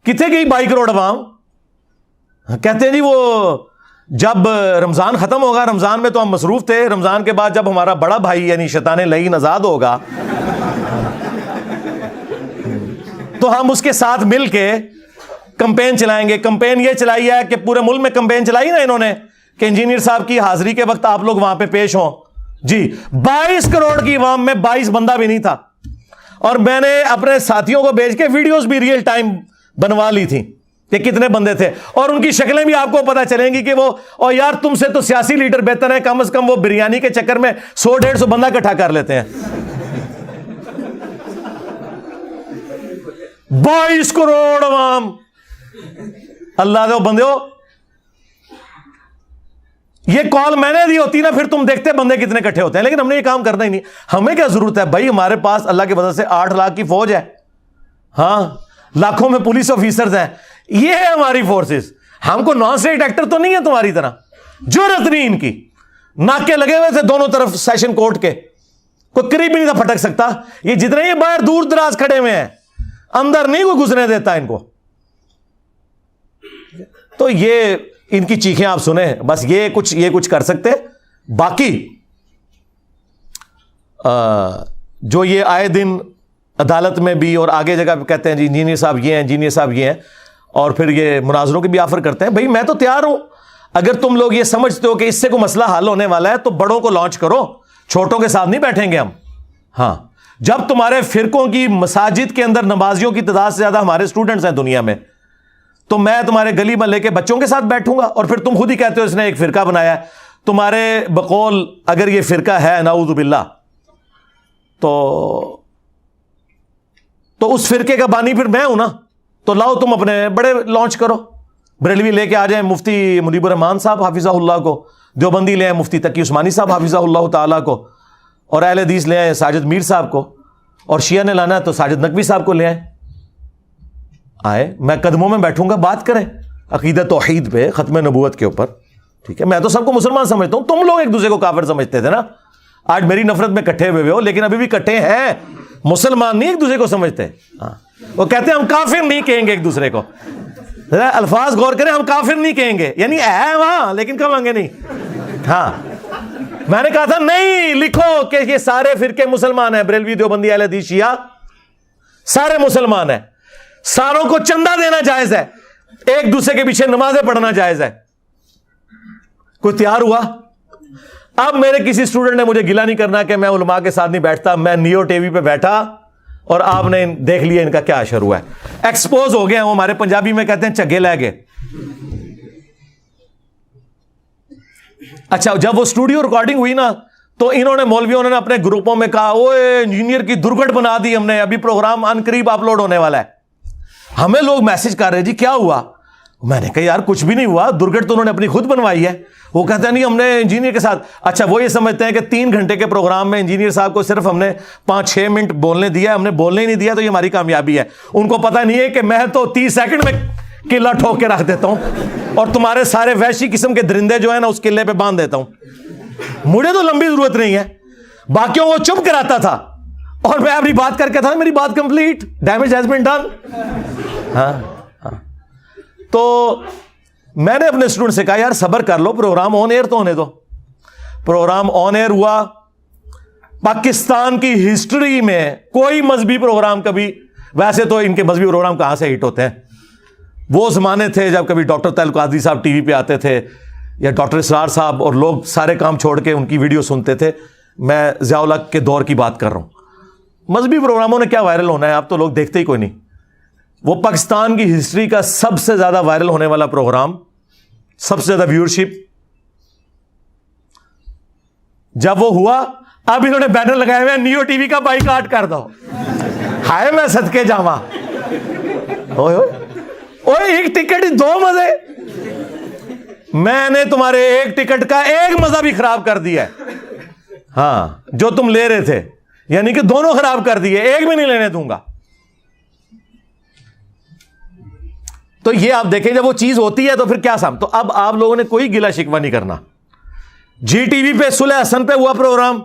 کتنے گئی 22 کروڑ عوام؟ کہتے ہیں جی وہ جب رمضان ختم ہوگا, رمضان میں تو ہم مصروف تھے, رمضان کے بعد جب ہمارا بڑا بھائی یعنی شیطان لعین آزاد ہوگا تو ہم اس کے ساتھ مل کے کمپین چلائیں گے. کمپین یہ چلائی ہے کہ پورے ملک میں کمپین چلائی نا انہوں نے کہ انجینئر صاحب کی حاضری کے وقت آپ لوگ وہاں پہ پیش ہوں. جی 22 کروڑ کی عوام میں 22 بندہ بھی نہیں تھا, اور میں نے اپنے ساتھیوں کو بھیج کے ویڈیوز بھی ریئل ٹائم بنوا لی تھی کہ کتنے بندے تھے, اور ان کی شکلیں بھی آپ کو پتا چلیں گی کہ وہ, اور یار تم سے تو سیاسی لیڈر بہتر ہیں, کم از کم وہ بریانی کے چکر میں 100-150 بندہ اکٹھا کر لیتے ہیں. 22 کروڑ عوام, اللہ دے بندے ہو. یہ کال میں نے دی ہوتی نا پھر تم دیکھتے بندے کتنے اکٹھے ہوتے ہیں, لیکن ہم نے یہ کام کرنا ہی نہیں. ہمیں کیا ضرورت ہے بھائی, ہمارے پاس اللہ کی وجہ سے 8 لاکھ کی فوج ہے, ہاں لاکھوں میں پولیس آفیسرز ہیں, یہ ہے ہماری فورسز. ہم کو نان اسٹیٹ ایکٹر تو نہیں ہے تمہاری طرح, جرت نہیں ان کی. ناکے لگے ہوئے تھے دونوں طرف سیشن کورٹ کے, کوئی قریب بھی نہیں تھا پھٹک سکتا. یہ جتنے یہ باہر دور دراز کھڑے ہوئے ہیں, اندر نہیں کوئی گزرنے دیتا ان کو. تو یہ ان کی چیخیں آپ سنیں, بس یہ کچھ کر سکتے. باقی جو یہ آئے دن عدالت میں بھی اور آگے جگہ پہ کہتے ہیں جی انجینئر صاحب یہ ہیں, انجینئر صاحب یہ ہیں, اور پھر یہ مناظروں کی بھی آفر کرتے ہیں. بھائی میں تو تیار ہوں, اگر تم لوگ یہ سمجھتے ہو کہ اس سے کوئی مسئلہ حل ہونے والا ہے تو بڑوں کو لانچ کرو, چھوٹوں کے ساتھ نہیں بیٹھیں گے ہم. ہاں جب تمہارے فرقوں کی مساجد کے اندر نمازیوں کی تعداد سے زیادہ ہمارے اسٹوڈنٹس ہیں دنیا میں, تو میں تمہارے گلی محلے کے بچوں کے ساتھ بیٹھوں گا؟ اور پھر تم خود ہی کہتے ہو اس نے ایک فرقہ بنایا ہے. تمہارے بقول اگر یہ فرقہ ہے نعوذ باللہ, تو اس فرقے کا بانی پھر میں ہوں نا. تو لاؤ تم اپنے بڑے لانچ کرو. بریلوی لے کے آ جائیں مفتی منیب الرحمان صاحب حافظہ اللہ کو, دیوبندی لے آئیں مفتی تقی عثمانی صاحب حافظہ اللہ تعالیٰ کو, اور اہل حدیث لے آئیں ساجد میر صاحب کو, اور شیعہ نے لانا ہے تو ساجد نقوی صاحب کو لے آئیں. آئے, میں قدموں میں بیٹھوں گا, بات کریں عقیدہ توحید پہ, ختم نبوت کے اوپر. ٹھیک ہے, میں تو سب کو مسلمان سمجھتا ہوں, تم لوگ ایک دوسرے کو کافر سمجھتے تھے نا. آج میری نفرت میں کٹھے ہوئے ہو, لیکن ابھی بھی کٹھے ہیں, مسلمان نہیں ایک دوسرے کو سمجھتے. ہاں, وہ کہتے ہیں ہم کافر نہیں کہیں گے ایک دوسرے کو. الفاظ غور کریں, ہم کافر نہیں کہیں گے, یعنی ہے وہاں لیکن کہیں گے نہیں. ہاں, میں نے کہا تھا نہیں, لکھو کہ یہ سارے فرقے مسلمان ہیں, بریلوی دیوبندی اہل حدیث شیعہ سارے مسلمان ہیں, ساروں کو چندہ دینا جائز ہے, ایک دوسرے کے پیچھے نمازیں پڑھنا جائز ہے. کوئی تیار ہوا؟ اب میرے کسی اسٹوڈنٹ نے مجھے گلا نہیں کرنا کہ میں علماء کے ساتھ نہیں بیٹھتا. میں نیو ٹی وی پہ بیٹھا اور آپ نے دیکھ لیا ان کا کیا اشر ہوا ہے. ایکسپوز ہو گیا, وہ ہمارے پنجابی میں کہتے ہیں چگے لے گئے. اچھا, جب وہ اسٹوڈیو ریکارڈنگ ہوئی نا, تو انہوں نے مولویوں نے اپنے گروپوں میں کہا اوے انجینئر کی درگٹ بنا دی ہم نے, ابھی پروگرام ان قریب اپلوڈ ہونے والا ہے. ہمیں لوگ میسج کر رہے جی کیا ہوا؟ میں نے کہا یار کچھ بھی نہیں ہوا, درگٹ تو انہوں نے اپنی خود بنوائی ہے. وہ کہتے ہیں نہیں ہم نے انجینئر کے ساتھ. اچھا, وہ یہ سمجھتے ہیں کہ 3 گھنٹے کے پروگرام میں انجینئر صاحب کو صرف ہم نے 5-6 منٹ بولنے دیا, ہم نے بولنے ہی نہیں دیا, تو یہ ہماری کامیابی ہے. ان کو پتہ نہیں ہے کہ میں تو 30 سیکنڈ میں قلعہ ٹھوک کے رکھ دیتا ہوں, اور تمہارے سارے وحشی قسم کے درندے جو ہیں نا اس قلعے پہ باندھ دیتا ہوں. مجھے تو لمبی ضرورت نہیں ہے, باقیوں کو چپ کراتا تھا, اور میں اپنی بات کر کے تھا, میری بات complete, damage has been done. ہاں, تو میں نے اپنے اسٹوڈنٹ سے کہا یار صبر کر لو, پروگرام آن ایئر تو ہونے دو. پروگرام آن ایئر ہوا. پاکستان کی ہسٹری میں کوئی مذہبی پروگرام کبھی, ویسے تو ان کے مذہبی پروگرام کہاں سے ہٹ ہوتے ہیں, وہ زمانے تھے جب کبھی ڈاکٹر طاہر القادری صاحب ٹی وی پہ آتے تھے, یا ڈاکٹر اسرار صاحب, اور لوگ سارے کام چھوڑ کے ان کی ویڈیو سنتے تھے. میں ضیاء الحق کے دور کی بات کر رہا ہوں. مذہبی پروگراموں نے کیا وائرل ہونا ہے, آپ تو لوگ دیکھتے ہی کوئی نہیں. وہ پاکستان کی ہسٹری کا سب سے زیادہ وائرل ہونے والا پروگرام, سب سے زیادہ ویورشپ, جب وہ ہوا, اب انہوں نے بینر لگائے ہوئے نیو ٹی وی کا بائیکاٹ کر دو. ہائے میں صدقے جاواں, اوئے ایک ٹکٹ 2 مزے, میں نے تمہارے ایک ٹکٹ کا ایک مزہ بھی خراب کر دیا ہے. ہاں, جو تم لے رہے تھے, یعنی کہ دونوں خراب کر دیے, ایک بھی نہیں لینے دوں گا. تو یہ آپ دیکھیں جب وہ چیز ہوتی ہے تو پھر کیا تو اب آپ لوگوں نے کوئی گلا شکوہ نہیں کرنا. جی ٹی وی پہ صلح حسن پہ ہوا پروگرام,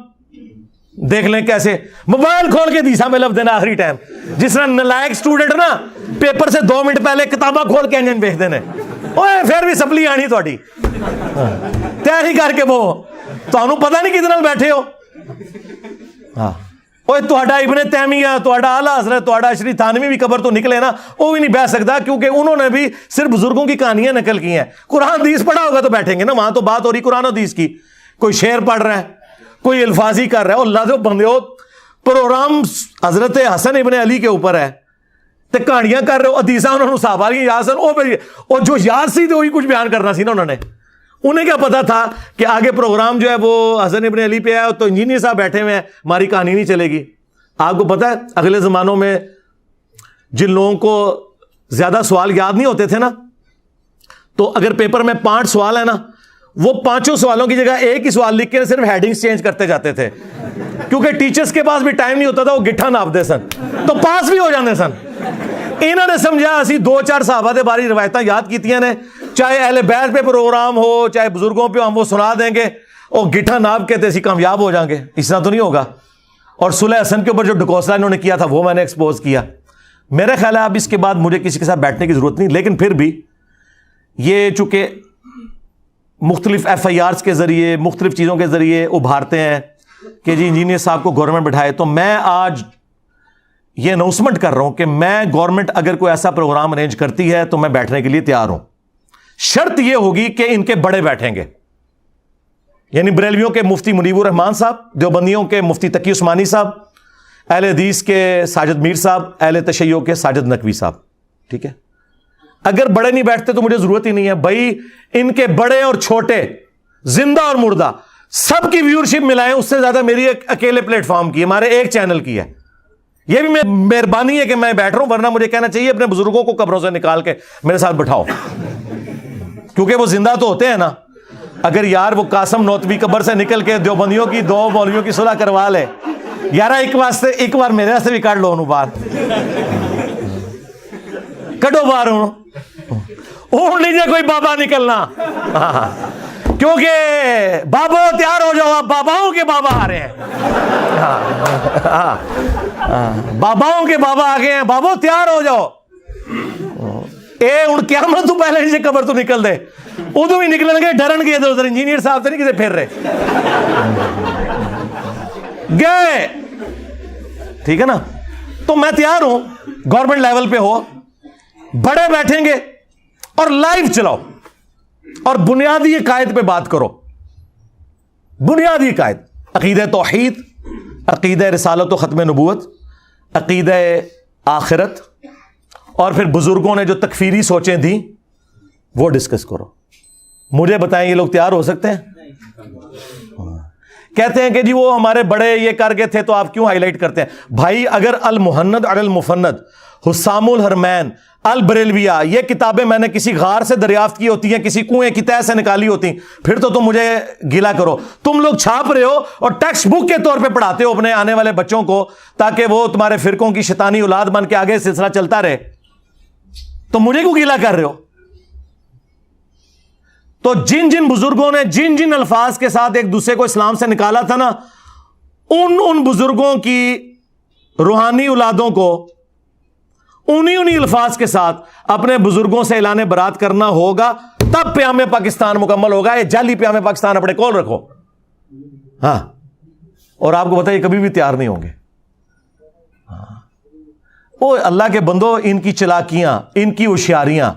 دیکھ لیں کیسے موبائل کھول کے دیسا میں لفظ دینا آخری ٹائم, جس طرح نلائق اسٹوڈنٹ نا پیپر سے 2 منٹ پہلے کتاباں کھول کے انجن دیکھ دینے, اوے پھر بھی سپلی آنی تھوڑی تیاری کر کے, وہ تمہیں پتہ نہیں کتنے بیٹھے ہو. ہاں, اوے تہاڈا ابن تیمیہ, تہاڈا اعلیٰ حضرت, تہاڈا اشری تھانوی بھی قبر تو نکلے نا, وہ بھی نہیں بیٹھ سکتا, کیونکہ انہوں نے بھی صرف بزرگوں کی کہانیاں نقل کی ہیں. قرآن حدیث پڑھا ہوگا تو بیٹھیں گے نا, وہاں تو بات ہو رہی قرآن حدیث کی. کوئی شعر پڑھ رہا ہے, کوئی الفاظی کر رہا ہے, اور اللہ دے بندے ہو پروگرام حضرت حسن ابن علی کے اوپر ہے, تے کہانیاں کر رہے ہو, حدیثاں انہوں نے صحابہ کی یاد سن, اور جو یاد سی تو وہی کچھ بیان کرنا سی نا انہوں نے. انہیں کیا پتا تھا کہ آگے پروگرام جو ہے وہ حسن ابن علی پہ ہے, تو انجینئر صاحب بیٹھے ہوئے ہیں, ہماری کہانی نہیں چلے گی. آپ کو پتا ہے اگلے زمانوں میں جن لوگوں کو زیادہ سوال یاد نہیں ہوتے تھے نا, تو اگر پیپر میں 5 سوال ہے نا, وہ 5 سوالوں کی جگہ ایک ہی سوال لکھ کے صرف ہیڈنگز چینج کرتے جاتے تھے, کیونکہ ٹیچرز کے پاس بھی ٹائم نہیں ہوتا تھا, وہ گٹھا ناپتے سن, تو پاس بھی ہو جاتے سن. انہوں نے سمجھا اسی 2-4 صحابہ دے باری روایتاں یاد کیتیاں نے, چاہے اہل بیت پہ پروگرام ہو چاہے بزرگوں پہ, ہم وہ سنا دیں گے, اور گٹھا ناپ کے تے اسی کامیاب ہو جائیں گے. اس طرح تو نہیں ہوگا. اور صلح حسن کے اوپر جو ڈکوسلا انہوں نے کیا تھا وہ میں نے ایکسپوز کیا. میرا خیال ہے اب اس کے بعد مجھے کسی کے ساتھ بیٹھنے کی ضرورت نہیں, لیکن پھر بھی یہ چونکہ مختلف FIRs کے ذریعے مختلف چیزوں کے ذریعے ابھارتے ہیں کہ جی انجینئر صاحب کو گورنمنٹ بٹھائے, تو میں آج یہ اناؤنسمنٹ کر رہا ہوں کہ میں گورنمنٹ اگر کوئی ایسا پروگرام ارینج کرتی ہے تو میں بیٹھنے کے لیے تیار ہوں. شرط یہ ہوگی کہ ان کے بڑے بیٹھیں گے, یعنی بریلویوں کے مفتی منیب الرحمان صاحب, دیوبندیوں کے مفتی تقی عثمانی صاحب, اہل حدیث کے ساجد میر صاحب، اہل تشیع کے ساجد نقوی صاحب، ٹھیک ہے؟ اگر بڑے نہیں بیٹھتے تو مجھے ضرورت ہی نہیں ہے بھائی، ان کے بڑے اور چھوٹے، زندہ اور مردہ، سب کی ویورشپ ملائیں، اس سے زیادہ میری ایک اکیلے پلیٹ فارم کی، ہمارے ایک چینل کی ہے۔ یہ بھی مہربانی ہے کہ میں بیٹھ رہا ہوں، ورنہ مجھے کہنا چاہیے اپنے بزرگوں کو قبروں سے نکال کے میرے ساتھ بٹھاؤ، کیونکہ وہ زندہ تو ہوتے ہیں نا۔ اگر یار وہ قاسم نوتوی قبر سے نکل کے دیوبندیوں کی 2 مولویوں کی صلح کروا لے، یار ایک بار میرے سے بھی کاٹ لو انہوں باہر، کٹو باہر اونٹ لیجیے کوئی بابا نکلنا، کیونکہ بابو تیار ہو جاؤ، آپ باباؤں کے بابا آ رہے ہیں، باباؤں کے بابا آ گئے ہیں، بابو تیار ہو جاؤ۔ ہوں قیامت تو پہلے نیچے قبر تو نکل دے، ادو بھی نکلیں گے، ڈرن گے ادھر ادھر، انجینئر صاحب سے نہیں کسی پھر رہے گئے، ٹھیک ہے نا؟ تو میں تیار ہوں، گورنمنٹ لیول پہ ہو، بڑے بیٹھیں گے اور لائیو چلاؤ اور بنیادی قائد پہ بات کرو، بنیادی قائد، عقیدہ توحید، عقیدہ رسالت و ختم نبوت، عقیدہ آخرت، اور پھر بزرگوں نے جو تکفیری سوچیں تھیں وہ ڈسکس کرو۔ مجھے بتائیں یہ لوگ تیار ہو سکتے ہیں؟ کہتے ہیں کہ جی وہ ہمارے بڑے یہ کر گئے تھے تو آپ کیوں ہائی لائٹ کرتے ہیں؟ بھائی اگر المہند علی المفند، حسام الحرمین، البریلویہ، یہ کتابیں میں نے کسی غار سے دریافت کی ہوتی ہیں، کسی کنویں کی تہ سے نکالی ہوتی، پھر تو تم مجھے گیلا کرو۔ تم لوگ چھاپ رہے ہو اور ٹیکسٹ بک کے طور پہ پڑھاتے ہو اپنے آنے والے بچوں کو، تاکہ وہ تمہارے فرقوں کی شیطانی اولاد بن کے آگے سلسلہ چلتا رہے، تو مجھے کیوں گیلا کر رہے ہو؟ تو جن جن بزرگوں نے جن جن الفاظ کے ساتھ ایک دوسرے کو اسلام سے نکالا تھا نا، ان بزرگوں کی روحانی اولادوں کو انہی الفاظ کے ساتھ اپنے بزرگوں سے اعلان برات کرنا ہوگا، تب پیام پاکستان مکمل ہوگا۔ یہ جعلی پیام پاکستان اپنے کول رکھو، ہاں، اور آپ کو بتائیے کبھی بھی تیار نہیں ہوں گے۔ وہ اللہ کے بندو، ان کی چلاکیاں، ان کی ہوشیاریاں،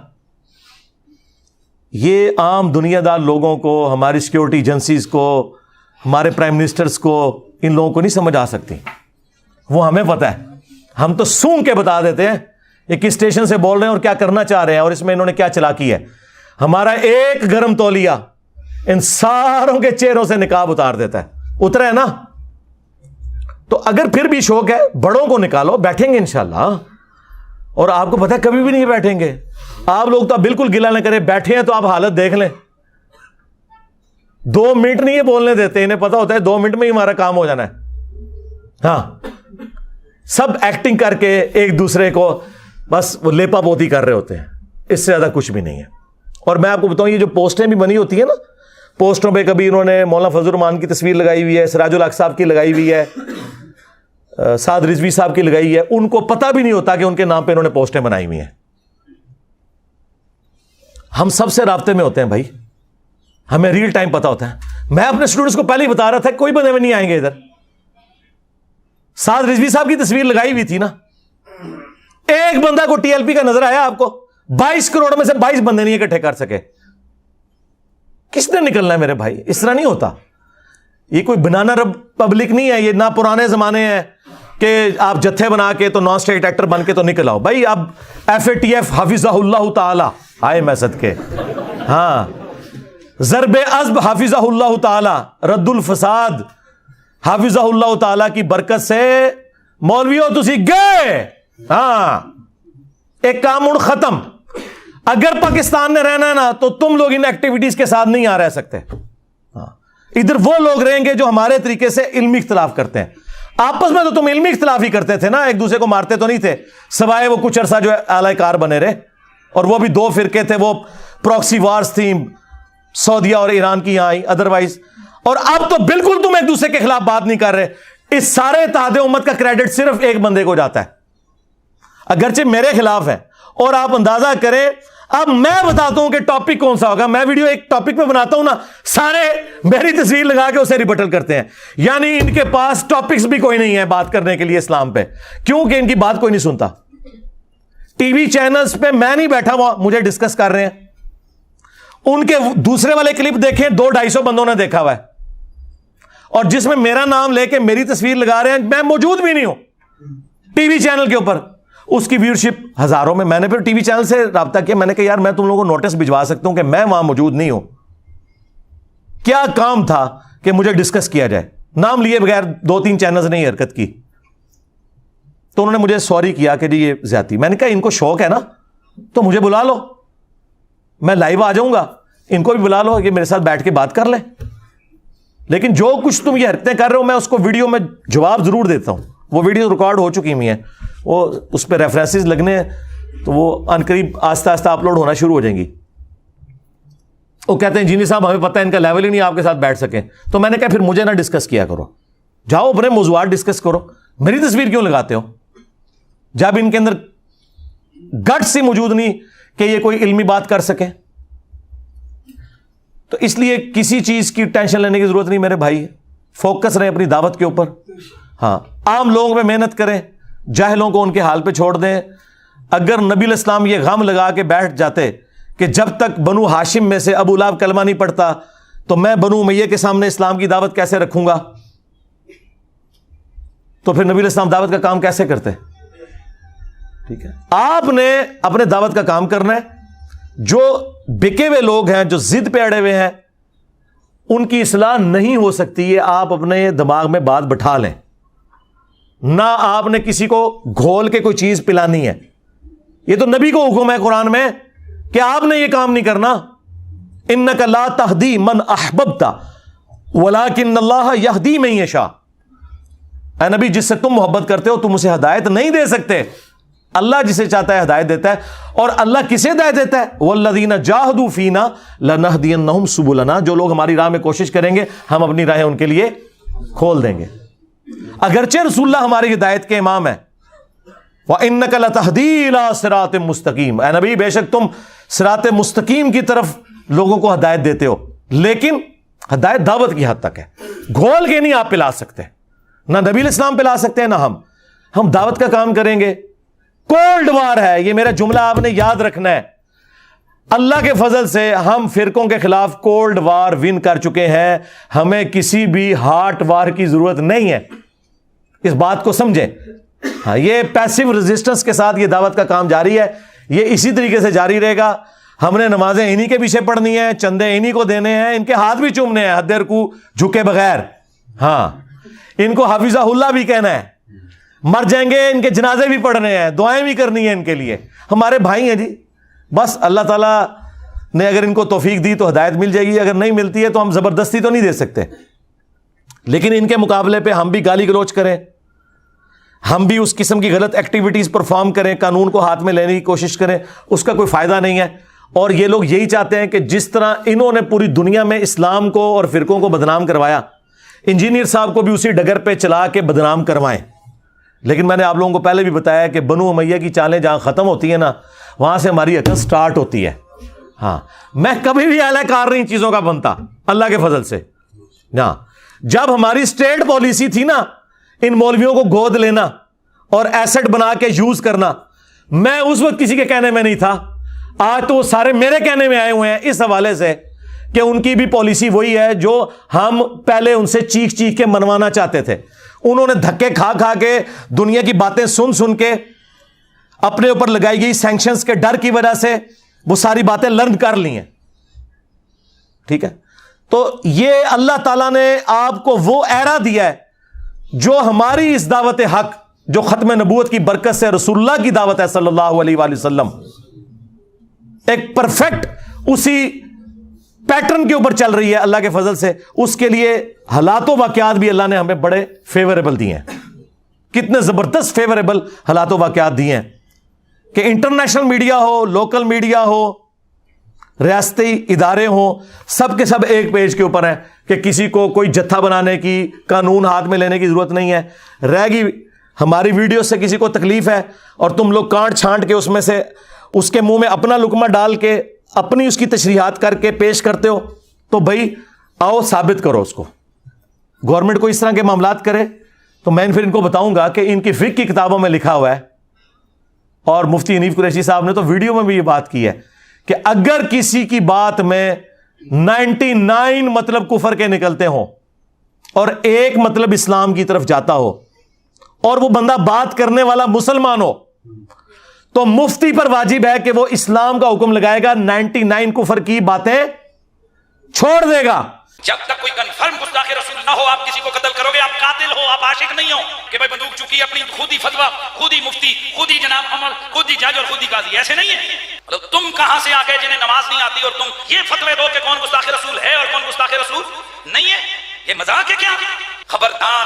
یہ عام دنیا دار لوگوں کو، ہماری سیکیورٹی ایجنسیز کو، ہمارے پرائم منسٹرز کو، ان لوگوں کو نہیں سمجھ آ سکتی۔ وہ ہمیں پتہ ہے، ہم تو سونگ کے بتا دیتے ہیں یہ کس اسٹیشن سے بول رہے ہیں اور کیا کرنا چاہ رہے ہیں، اور اس میں انہوں نے کیا چلاکی ہے۔ ہمارا ایک گرم تولیہ ان ساروں کے چہروں سے نقاب اتار دیتا ہے۔ اترا ہے نا؟ تو اگر پھر بھی شوق ہے، بڑوں کو نکالو، بیٹھیں گے انشاءاللہ۔ اور آپ کو پتہ ہے کبھی بھی نہیں بیٹھیں گے آپ لوگ، تو آپ بالکل گلہ نہ کریں، بیٹھے ہیں تو آپ حالت دیکھ لیں۔ 2 منٹ نہیں یہ بولنے دیتے، انہیں پتا ہوتا ہے 2 منٹ میں ہی ہمارا کام ہو جانا ہے۔ ہاں، سب ایکٹنگ کر کے ایک دوسرے کو بس وہ لیپا پوتی کر رہے ہوتے ہیں، اس سے زیادہ کچھ بھی نہیں ہے۔ اور میں آپ کو بتاؤں، یہ جو پوسٹیں بھی بنی ہوتی ہیں نا، پوسٹوں پہ کبھی انہوں نے مولانا فضل الرحمان کی تصویر لگائی ہوئی ہے، سراج الحق صاحب کی لگائی ہوئی ہے، سعد رضوی صاحب کی لگائی ہے، ان کو پتہ بھی نہیں ہوتا کہ ان کے نام پہ انہوں نے پوسٹیں بنائی ہوئی ہیں۔ ہم سب سے رابطے میں ہوتے ہیں بھائی، ہمیں ریل ٹائم پتہ ہوتا ہے۔ میں اپنے اسٹوڈنٹس کو پہلے ہی بتا رہا تھا کوئی بندے میں نہیں آئیں گے ادھر۔ سعد رضوی صاحب کی تصویر لگائی ہوئی تھی نا، ایک بندہ کو ٹی ایل پی کا نظر آیا آپ کو؟ 22 کروڑ میں سے 22 بندے نہیں اکٹھے کر سکے۔ کس نے نکلنا ہے میرے بھائی؟ اس طرح نہیں ہوتا۔ یہ کوئی بنانا پبلک نہیں ہے، یہ نہ پرانے زمانے ہیں کہ آپ جتھے بنا کے تو نان اسٹیٹ ایکٹر بن کے تو نکل آؤ بھائی۔ اب FATF حافظہ اللہ تعالی آئے میں صدقے، ہاں، ضرب عزب حافظہ اللہ تعالی، رد الفساد حافظہ اللہ تعالی کی برکت سے مولویوں تسی گئے، ہاں، ایک کام ان ختم۔ اگر پاکستان نے رہنا ہے نا تو تم لوگ ان ایکٹیویٹیز کے ساتھ نہیں رہ سکتے۔ ادھر وہ لوگ رہیں گے جو ہمارے طریقے سے علمی اختلاف کرتے ہیں۔ آپس میں تو تم علمی اختلاف ہی کرتے تھے نا، ایک دوسرے کو مارتے تو نہیں تھے، سوائے وہ کچھ عرصہ جو اعلی کار بنے رہے، اور وہ بھی 2 فرقے تھے، وہ پروکسی وارز تھیں سعودیہ اور ایران کی یہاں آئی، ادروائز۔ اور اب تو بالکل تم ایک دوسرے کے خلاف بات نہیں کر رہے۔ اس سارے اتحاد امت کا کریڈٹ صرف ایک بندے کو جاتا ہے، اگرچہ میرے خلاف ہے۔ اور آپ اندازہ کریں، اب میں بتاتا ہوں کہ ٹاپک کون سا ہوگا۔ میں ویڈیو ایک ٹاپک پہ بناتا ہوں نا، سارے میری تصویر لگا کے اسے ریبٹل کرتے ہیں، یعنی ان کے پاس ٹاپکس بھی کوئی نہیں ہے بات کرنے کے لیے اسلام پہ، کیونکہ ان کی بات کوئی نہیں سنتا۔ ٹی وی چینلز پہ میں نہیں بیٹھا ہوا، مجھے ڈسکس کر رہے ہیں۔ ان کے دوسرے والے کلپ دیکھیں، 200-250 بندوں نے دیکھا ہوا ہے، اور جس میں میرا نام لے کے میری تصویر لگا رہے ہیں، میں موجود بھی نہیں ہوں، ٹی وی چینل کے اوپر اس کی ویورشپ ہزاروں میں. میں نے پھر ٹی وی چینل سے رابطہ کیا, میں نے کہا یار میں تم لوگوں کو نوٹس بھجوا سکتا ہوں کہ میں وہاں موجود نہیں ہوں, کیا کام تھا کہ مجھے ڈسکس کیا جائے. نام لیے بغیر 2-3 چینلز نے حرکت کی, تو انہوں نے مجھے سوری کیا کہ جی یہ زیادتی. میں نے کہا ان کو شوق ہے نا تو مجھے بلا لو, میں لائیو آ جاؤں گا, ان کو بھی بلا لو کہ میرے ساتھ بیٹھ کے بات کر لیں. لیکن جو کچھ تم یہ حرکتیں کر رہے ہو میں اس کو ویڈیو میں جواب ضرور دیتا ہوں. وہ ویڈیو ریکارڈ ہو چکی ہوئی ہیں, وہ اس پہ ریفرنسز لگنے ہیں تو وہ عنقریب آہستہ آہستہ اپلوڈ ہونا شروع ہو جائیں گی. وہ کہتے ہیں انجینئر صاحب ہمیں پتہ ہے ان کا لیول ہی نہیں آپ کے ساتھ بیٹھ سکیں. تو میں نے کہا پھر مجھے نہ ڈسکس کیا کرو, جاؤ اپنے موضوعات ڈسکس کرو, میری تصویر کیوں لگاتے ہو جب ان کے اندر گٹ سے موجود نہیں کہ یہ کوئی علمی بات کر سکے. تو اس لیے کسی چیز کی ٹینشن لینے کی ضرورت نہیں میرے بھائی, فوکس رہیں اپنی دعوت کے اوپر. ہاں عام لوگوں پہ محنت کریں, جاہلوں کو ان کے حال پہ چھوڑ دیں. اگر نبی علیہ السلام یہ غم لگا کے بیٹھ جاتے کہ جب تک بنو ہاشم میں سے ابو لہب کلمہ نہیں پڑھتا تو میں بنو امیہ کے سامنے اسلام کی دعوت کیسے رکھوں گا, تو پھر نبی علیہ السلام دعوت کا کام کیسے کرتے. ٹھیک ہے, آپ نے اپنے دعوت کا کام کرنا ہے. جو بکے ہوئے لوگ ہیں, جو ضد پہ اڑے ہوئے ہیں, ان کی اصلاح نہیں ہو سکتی. یہ آپ اپنے دماغ میں بات بٹھا لیں. نہ آپ نے کسی کو گھول کے کوئی چیز پلانی ہے, یہ تو نبی کو حکم ہے قرآن میں کہ آپ نے یہ کام نہیں کرنا. انک لا تہدی من احببت ولکن اللہ یہدی من یشاء. اے نبی جس سے تم محبت کرتے ہو تم اسے ہدایت نہیں دے سکتے, اللہ جسے چاہتا ہے ہدایت دیتا ہے. اور اللہ کسے ہدایت دیتا ہے؟ والذین جاہدوا فینا لنہدینہم سبلنا. جو لوگ ہماری راہ میں کوشش کریں گے ہم اپنی راہیں ان کے لیے کھول دیں گے. اگرچہ رسول اللہ ہماری ہدایت کے امام ہے. وَإِنَّكَ لَتَهْدِي إِلَىٰ صِرَاطٍ مُسْتَقِيمٍ. اے نبی بے شک تم صراط مستقیم کی طرف لوگوں کو ہدایت دیتے ہو, لیکن ہدایت دعوت کی حد تک ہے. گھول کے نہیں آپ پلا سکتے, نہ نبی علیہ السلام پلا سکتے ہیں نہ ہم دعوت کا کام کریں گے. کولڈ وار ہے یہ, میرا جملہ آپ نے یاد رکھنا ہے. اللہ کے فضل سے ہم فرقوں کے خلاف کولڈ وار ون کر چکے ہیں. ہمیں کسی بھی ہاٹ وار کی ضرورت نہیں ہے, اس بات کو سمجھیں. ہاں یہ پیسیو ریزسٹنس کے ساتھ یہ دعوت کا کام جاری ہے, یہ اسی طریقے سے جاری رہے گا. ہم نے نمازیں انہی کے پیچھے پڑھنی ہیں, چندے انہی کو دینے ہیں, ان کے ہاتھ بھی چومنے ہیں حد رکوع جھکے بغیر. ہاں ان کو حافظہ اللہ بھی کہنا ہے, مر جائیں گے ان کے جنازے بھی پڑھنے ہیں, دعائیں بھی کرنی ہیں ان کے لیے. ہمارے بھائی ہیں جی, بس اللہ تعالیٰ نے اگر ان کو توفیق دی تو ہدایت مل جائے گی, اگر نہیں ملتی ہے تو ہم زبردستی تو نہیں دے سکتے. لیکن ان کے مقابلے پہ ہم بھی گالی گلوچ کریں, ہم بھی اس قسم کی غلط ایکٹیویٹیز پرفارم کریں, قانون کو ہاتھ میں لینے کی کوشش کریں, اس کا کوئی فائدہ نہیں ہے. اور یہ لوگ یہی چاہتے ہیں کہ جس طرح انہوں نے پوری دنیا میں اسلام کو اور فرقوں کو بدنام کروایا, انجینئر صاحب کو بھی اسی ڈگر پہ چلا کے بدنام کروائیں. لیکن میں نے آپ لوگوں کو پہلے بھی بتایا کہ بنو امیہ کی چالیں جہاں ختم ہوتی ہیں نا, وہاں سے ہماری عقل سٹارٹ ہوتی ہے. ہاں میں کبھی بھی اعلی کار نہیں چیزوں کا بنتا اللہ کے فضل سے. ہاں جب ہماری اسٹیٹ پالیسی تھی نا ان مولویوں کو گود لینا اور ایسٹ بنا کے یوز کرنا, میں اس وقت کسی کے کہنے میں نہیں تھا. آج تو وہ سارے میرے کہنے میں آئے ہوئے ہیں اس حوالے سے کہ ان کی بھی پالیسی وہی ہے جو ہم پہلے ان سے چیخ چیخ کے منوانا چاہتے تھے. انہوں نے دھکے کھا کھا کے دنیا کی باتیں سن سن کے اپنے اوپر لگائی گئی سینکشنز کے ڈر کی وجہ سے وہ ساری باتیں لرن کر لی ہیں. ٹھیک ہے, تو یہ اللہ تعالیٰ نے آپ کو وہ ایرا دیا ہے جو ہماری اس دعوت حق, جو ختم نبوت کی برکت سے رسول اللہ کی دعوت ہے صلی اللہ علیہ وآلہ وسلم, ایک پرفیکٹ اسی پیٹرن کے اوپر چل رہی ہے اللہ کے فضل سے. اس کے لیے حالات و واقعات بھی اللہ نے ہمیں بڑے فیوریبل دیے ہیں. کتنے زبردست فیوریبل حالات و واقعات دیے ہیں کہ انٹرنیشنل میڈیا ہو, لوکل میڈیا ہو, ریاستی ادارے ہوں, سب کے سب ایک پیج کے اوپر ہیں کہ کسی کو کوئی جتھا بنانے کی, قانون ہاتھ میں لینے کی ضرورت نہیں ہے. رہ گی ہماری ویڈیو سے کسی کو تکلیف ہے اور تم لوگ کانٹ چھانٹ کے اس میں سے اس کے منہ میں اپنا لقمہ ڈال کے اپنی اس کی تشریحات کر کے پیش کرتے ہو, تو بھائی آؤ ثابت کرو اس کو. گورنمنٹ کو اس طرح کے معاملات کرے تو میں پھر ان کو بتاؤں گا کہ ان کی فقہ کی کتابوں میں لکھا ہوا ہے, اور مفتی حنیف قریشی صاحب نے تو ویڈیو میں بھی یہ بات کی ہے کہ اگر کسی کی بات میں 99 مطلب کفر کے نکلتے ہوں اور ایک مطلب اسلام کی طرف جاتا ہو, اور وہ بندہ بات کرنے والا مسلمان ہو تو مفتی پر واجب ہے کہ وہ اسلام کا حکم لگائے گا, 99 کفر کی باتیں چھوڑ دے گا. جب تک کوئی کنفرم گستاخ رسول نہ ہو آپ کسی کو قتل کرو گے, آپ قاتل ہو, آپ عاشق نہیں ہو کہ بھائی بندوق چکی اپنی خود ہی فتویٰ, خود ہی مفتی, خود ہی جناب عمر, خود ہی جج اور خود ہی قاضی. ایسے نہیں ہے. تم کہاں سے آ گئے جنہیں نماز نہیں آتی اور تم یہ فتوے دو کہ کون گستاخ رسول ہے اور کون گستاخ رسول نہیں ہے؟ یہ مذاق ہے کیا؟ خبردار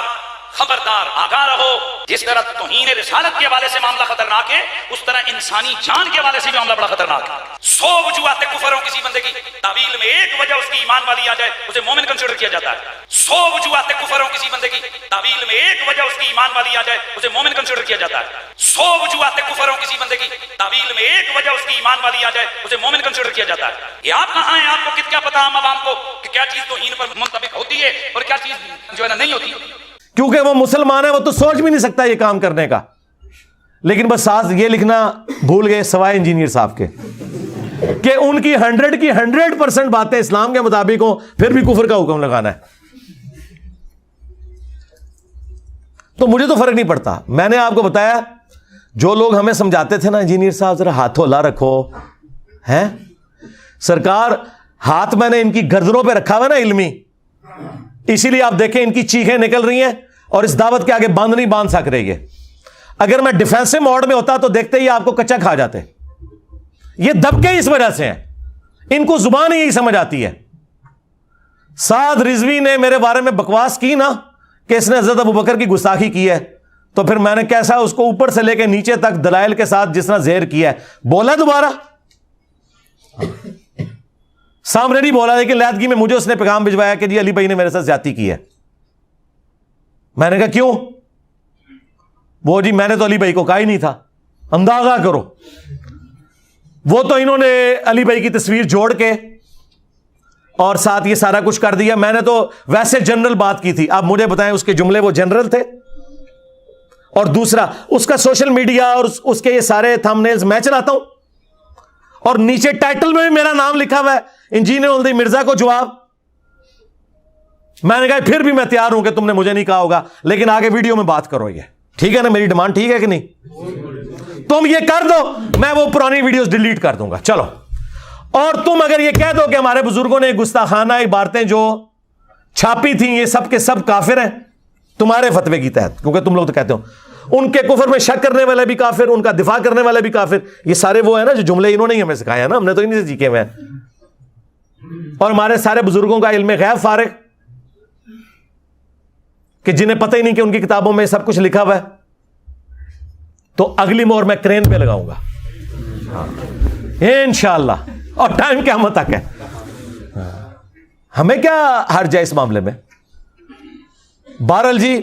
خبردار, آگاہ رہو. جس طرح توہین رسالت کے حوالے سے معاملہ خطرناک ہے, اس طرح انسانی جان کے حوالے سے بھی معاملہ بڑا خطرناک ہے. 100 وجوہات کفر ہوں کسی بندے کی, تعویل میں ایک وجہ اس کی ایمان والی آ جائے اسے مومن کنسیڈر کیا جاتا ہے. 100 وجوہات کفر ہوں کسی بندے کی, تعویل میں ایک وجہ اس کی ایمان والی آ جائے اسے مومن کنسیڈر کیا جاتا ہے. 100 وجوہات کفر ہوں کسی بندے کی, تعویل میں ایک وجہ اس کی ایمان والی آ جائے اسے مومن کنسیڈر کیا جاتا ہے. یہ آپ کہاں ہیں؟ آپ کو کیا پتا عام عوام کو کہ کیا چیز توہین پر منطبق ہوتی ہے اور کیا چیز جو ہے نا نہیں ہوتی. کیونکہ وہ مسلمان ہے, وہ تو سوچ بھی نہیں سکتا یہ کام کرنے کا. لیکن بس ساتھ یہ لکھنا بھول گئے سوائے انجینئر صاحب کے کہ ان کی 100% باتیں اسلام کے مطابق ہوں, پھر بھی کفر کا حکم لگانا ہے. تو مجھے تو فرق نہیں پڑتا. میں نے آپ کو بتایا جو لوگ ہمیں سمجھاتے تھے نا, انجینئر صاحب ذرا ہاتھوں لا رکھو, ہیں سرکار ہاتھ میں نے ان کی گردنوں پہ رکھا ہوا نا علمی, اسی لیے آپ دیکھیں ان کی چیخیں نکل رہی ہیں اور اس دعوت کے آگے بند نہیں باندھ سک رہی ہے. اگر میں ڈیفینسو موڈ میں ہوتا تو دیکھتے ہی آپ کو کچا کھا جاتے. یہ دبکے اس وجہ سے ہیں, ان کو زبان ہی یہی سمجھ آتی ہے. سعد رضوی نے میرے بارے میں بکواس کی نا کہ اس نے حضرت ابوبکر کی گستاخی کی ہے, تو پھر میں نے کیسا اس کو اوپر سے لے کے نیچے تک دلائل کے ساتھ جس طرح زہر کیا ہے, بولا دوبارہ سامنے نہیں بولا, لیکن لیدگی میں مجھے اس نے پیغام بھجوایا کہ جی علی بھائی نے میرے ساتھ زیادتی کی ہے. میں نے کہا کیوں؟ وہ جی میں نے تو علی بھائی کو کہا ہی نہیں تھا. اندازہ کرو, وہ تو انہوں نے علی بھائی کی تصویر جوڑ کے اور ساتھ یہ سارا کچھ کر دیا. میں نے تو ویسے جنرل بات کی تھی. آپ مجھے بتائیں اس کے جملے وہ جنرل تھے؟ اور دوسرا اس کا سوشل میڈیا اور اس کے یہ سارے تھم نیلز میں چلاتا ہوں, اور نیچے ٹائٹل میں بھی میرا نام لکھا ہوا ہے, انجینئر الدی مرزا کو جواب. میں نے کہا پھر بھی میں تیار ہوں کہ تم نے مجھے نہیں کہا ہوگا, لیکن آگے ویڈیو میں بات کرو. یہ ٹھیک ہے نا, میری ڈیمانڈ ٹھیک ہے کہ نہیں؟ تم یہ کر دو, میں وہ پرانی ویڈیوز ڈیلیٹ کر دوں گا. چلو, اور تم اگر یہ کہہ دو کہ ہمارے بزرگوں نے گستاخانہ عبارتیں جو چھاپی تھیں یہ سب کے سب کافر ہیں تمہارے فتوے کی تحت, کیونکہ تم لوگ تو کہتے ہو ان کے کفر میں شک کرنے والے بھی کافر, ان کا دفاع کرنے والے بھی کافر. یہ سارے وہ ہیں نا جو جملے انہوں نے ہی ہمیں سکھائے ہیں نا, ہم نے تو انہیں سے سیکھے ہوئے ہیں. اور ہمارے سارے بزرگوں کا علم غیب فارغ کہ جنہیں پتہ ہی نہیں کہ ان کی کتابوں میں سب کچھ لکھا ہوا ہے. تو اگلی مہر میں کرین پہ لگاؤں گا انشاءاللہ, اور ٹائم قیامت تک ہے. ہمیں کیا حرج ہے اس معاملے میں؟ بہرحال جی,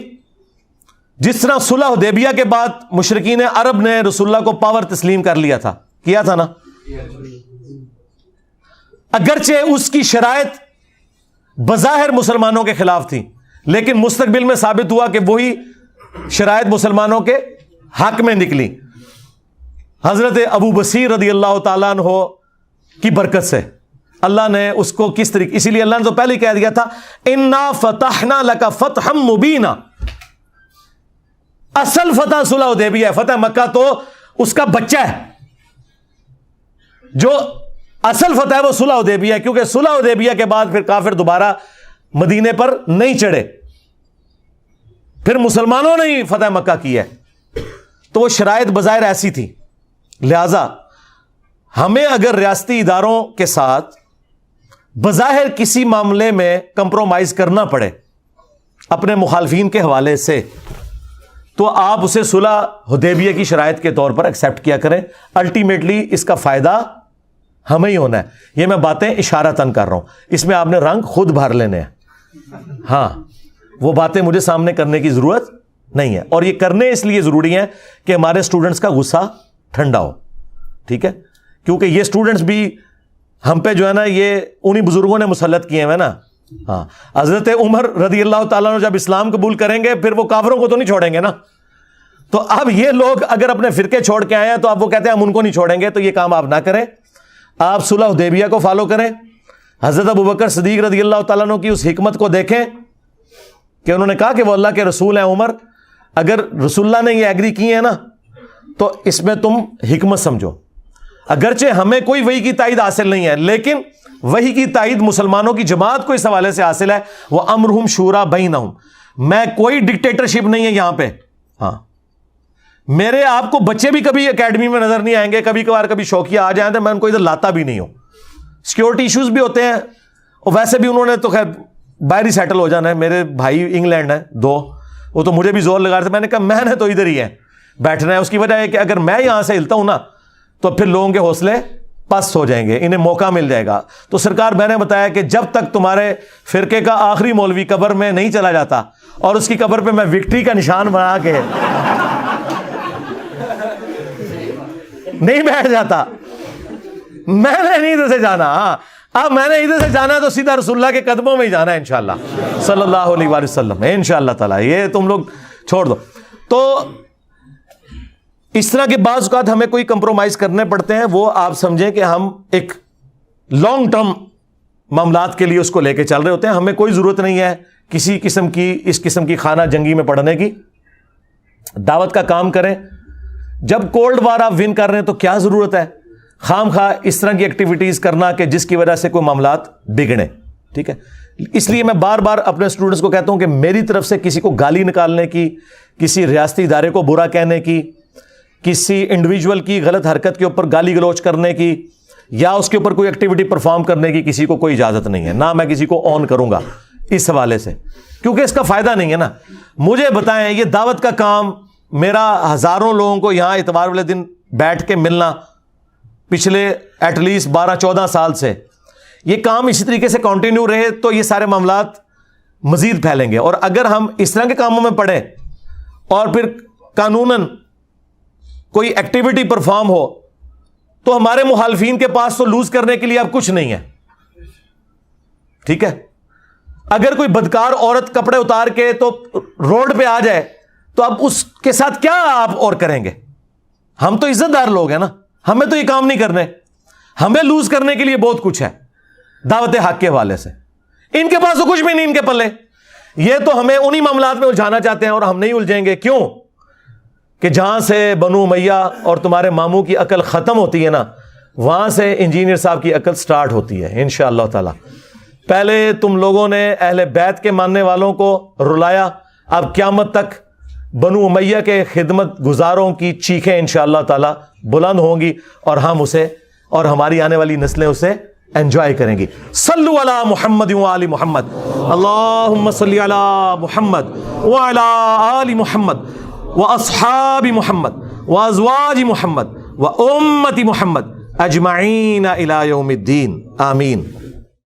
جس طرح صلح حدیبیہ کے بعد مشرکین عرب نے رسول اللہ کو پاور تسلیم کر لیا تھا, کیا تھا نا, اگرچہ اس کی شرائط بظاہر مسلمانوں کے خلاف تھی, لیکن مستقبل میں ثابت ہوا کہ وہی شرائط مسلمانوں کے حق میں نکلی. حضرت ابو بصیر رضی اللہ تعالیٰ عنہ کی برکت سے اللہ نے اس کو کس طریقے, اسی لیے اللہ نے تو پہلے کہہ دیا تھا انا فتحنا لک فتحا مبینا. اصل فتح صلح حدیبیہ ہے, فتح مکہ تو اس کا بچہ ہے. جو اصل فتح ہے وہ صلح حدیبیہ ہے, کیونکہ صلح حدیبیہ کے بعد پھر کافر دوبارہ مدینے پر نہیں چڑھے, پھر مسلمانوں نے ہی فتح مکہ کی ہے. تو وہ شرائط بظاہر ایسی تھی, لہذا ہمیں اگر ریاستی اداروں کے ساتھ بظاہر کسی معاملے میں کمپرومائز کرنا پڑے اپنے مخالفین کے حوالے سے, تو آپ اسے صلح حدیبیہ کی شرائط کے طور پر ایکسیپٹ کیا کریں. الٹیمیٹلی اس کا فائدہ ہمیں ہی ہونا ہے. یہ میں باتیں اشارتاً کر رہا ہوں, اس میں آپ نے رنگ خود بھر لینے ہیں. ہاں, وہ باتیں مجھے سامنے کرنے کی ضرورت نہیں ہے, اور یہ کرنے اس لیے ضروری ہیں کہ ہمارے اسٹوڈنٹس کا غصہ ٹھنڈا ہو. ٹھیک ہے, کیونکہ یہ اسٹوڈنٹس بھی ہم پہ جو ہے نا یہ انہی بزرگوں نے مسلط کیے ہیں نا. ہاں, حضرت عمر رضی اللہ تعالیٰ عنہ جب اسلام قبول کریں گے پھر وہ کافروں کو تو نہیں چھوڑیں گے نا. تو اب یہ لوگ اگر اپنے فرقے چھوڑ کے آئے ہیں تو اب وہ کہتے ہیں ہم ان کو نہیں چھوڑیں گے, تو یہ کام آپ نہ کریں. آپ صلح حدیبیہ کو فالو کریں. حضرت ابوبکر صدیق رضی اللہ تعالیٰ عنہ کی اس حکمت کو دیکھیں کہ انہوں نے کہا کہ وہ اللہ کے رسول ہیں عمر, اگر رسول اللہ نے یہ ایگری کی ہے نا تو اس میں تم حکمت سمجھو. اگرچہ ہمیں کوئی وحی کی تائید حاصل نہیں ہے, لیکن وحی کی تائید مسلمانوں کی جماعت کو اس حوالے سے حاصل ہے, وہ امرہم شورا بینہم. میں کوئی ڈکٹیٹرشپ نہیں ہے یہاں پہ. ہاں میرے آپ کو بچے بھی کبھی اکیڈمی میں نظر نہیں آئیں گے, کبھی کبھار کبھی شوقیہ آ جائیں تو میں ان کو ادھر لاتا بھی نہیں ہوں. سیکیورٹی ایشوز بھی ہوتے ہیں, اور ویسے بھی انہوں نے تو خیر باہر ہی سیٹل ہو جانا ہے. میرے بھائی انگلینڈ ہیں 2, وہ تو مجھے بھی زور لگا رہے تھے. میں نے کہا میں نے تو ادھر ہی ہے بیٹھنا ہے. اس کی وجہ ہے کہ اگر میں یہاں سے ہلتا ہوں نا تو پھر لوگوں کے حوصلے پست ہو جائیں گے, انہیں موقع مل جائے گا. تو سرکار میں نے بتایا کہ جب تک تمہارے فرقے کا آخری مولوی قبر میں نہیں چلا جاتا اور اس کی قبر پہ میں وکٹری کا نشان بنا کے نہیں بیٹھ جاتا, میں نے نہیں ادھر سے جانا. ہاں اب میں نے ادھر سے جانا ہے تو سیدھا رسول اللہ کے قدموں میں ہی جانا ہے انشاءاللہ صلی اللہ علیہ وآلہ وسلم انشاءاللہ تعالی. یہ تم لوگ چھوڑ دو. تو اس طرح کے بعض اوقات ہمیں کوئی کمپرومائز کرنے پڑتے ہیں, وہ آپ سمجھیں کہ ہم ایک لانگ ٹرم معاملات کے لیے اس کو لے کے چل رہے ہوتے ہیں. ہمیں کوئی ضرورت نہیں ہے کسی قسم کی اس قسم کی خانہ جنگی میں پڑھنے کی. دعوت کا کام کریں. جب کولڈ وار آپ ون کر رہے ہیں تو کیا ضرورت ہے خام خواہ اس طرح کی ایکٹیویٹیز کرنا کہ جس کی وجہ سے کوئی معاملات بگڑیں. ٹھیک ہے, اس لیے میں بار بار اپنے اسٹوڈنٹس کو کہتا ہوں کہ میری طرف سے کسی کو گالی نکالنے کی, کسی ریاستی ادارے کو برا کہنے کی, کسی انڈیویجول کی غلط حرکت کے اوپر گالی گلوچ کرنے کی, یا اس کے اوپر کوئی ایکٹیویٹی پرفارم کرنے کی کسی کو کوئی اجازت نہیں ہے. نہ میں کسی کو آن کروں گا اس حوالے سے, کیونکہ اس کا فائدہ نہیں ہے نا. مجھے بتائیں, یہ دعوت کا کام میرا ہزاروں لوگوں کو یہاں اتوار والے دن بیٹھ کے ملنا پچھلے ایٹ لیسٹ 12-14 سال سے, یہ کام اسی طریقے سے کنٹینیو رہے تو یہ سارے معاملات مزید پھیلیں گے. اور اگر ہم اس طرح کے کاموں میں پڑیں اور پھر قانوناً کوئی ایکٹیویٹی پرفارم ہو تو ہمارے مخالفین کے پاس تو لوز کرنے کے لیے اب کچھ نہیں ہے. ٹھیک ہے, اگر کوئی بدکار عورت کپڑے اتار کے تو روڈ پہ آ جائے تو اب اس کے ساتھ کیا آپ اور کریں گے؟ ہم تو عزت دار لوگ ہیں نا, ہمیں تو یہ کام نہیں کرنے. ہمیں لوز کرنے کے لیے بہت کچھ ہے دعوت حق کے حوالے سے. ان کے پاس تو کچھ بھی نہیں, ان کے پلے. یہ تو ہمیں انہی معاملات میں الجھانا چاہتے ہیں اور ہم نہیں الجھیں گے. کیوں کہ جہاں سے بنو امیہ اور تمہارے ماموں کی عقل ختم ہوتی ہے نا, وہاں سے انجینئر صاحب کی عقل سٹارٹ ہوتی ہے انشاءاللہ تعالی. پہلے تم لوگوں نے اہل بیت کے ماننے والوں کو رلایا, اب قیامت تک بنو امیہ کے خدمت گزاروں کی چیخیں انشاءاللہ تعالی بلند ہوں گی اور ہم اسے اور ہماری آنے والی نسلیں اسے انجوائے کریں گی. صلو علی محمد و آل محمد, اللہم صلی علی محمد و علی آل محمد و اصحاب محمد و ازواج محمد و امت محمد اجمعین الی یوم الدین. آمین.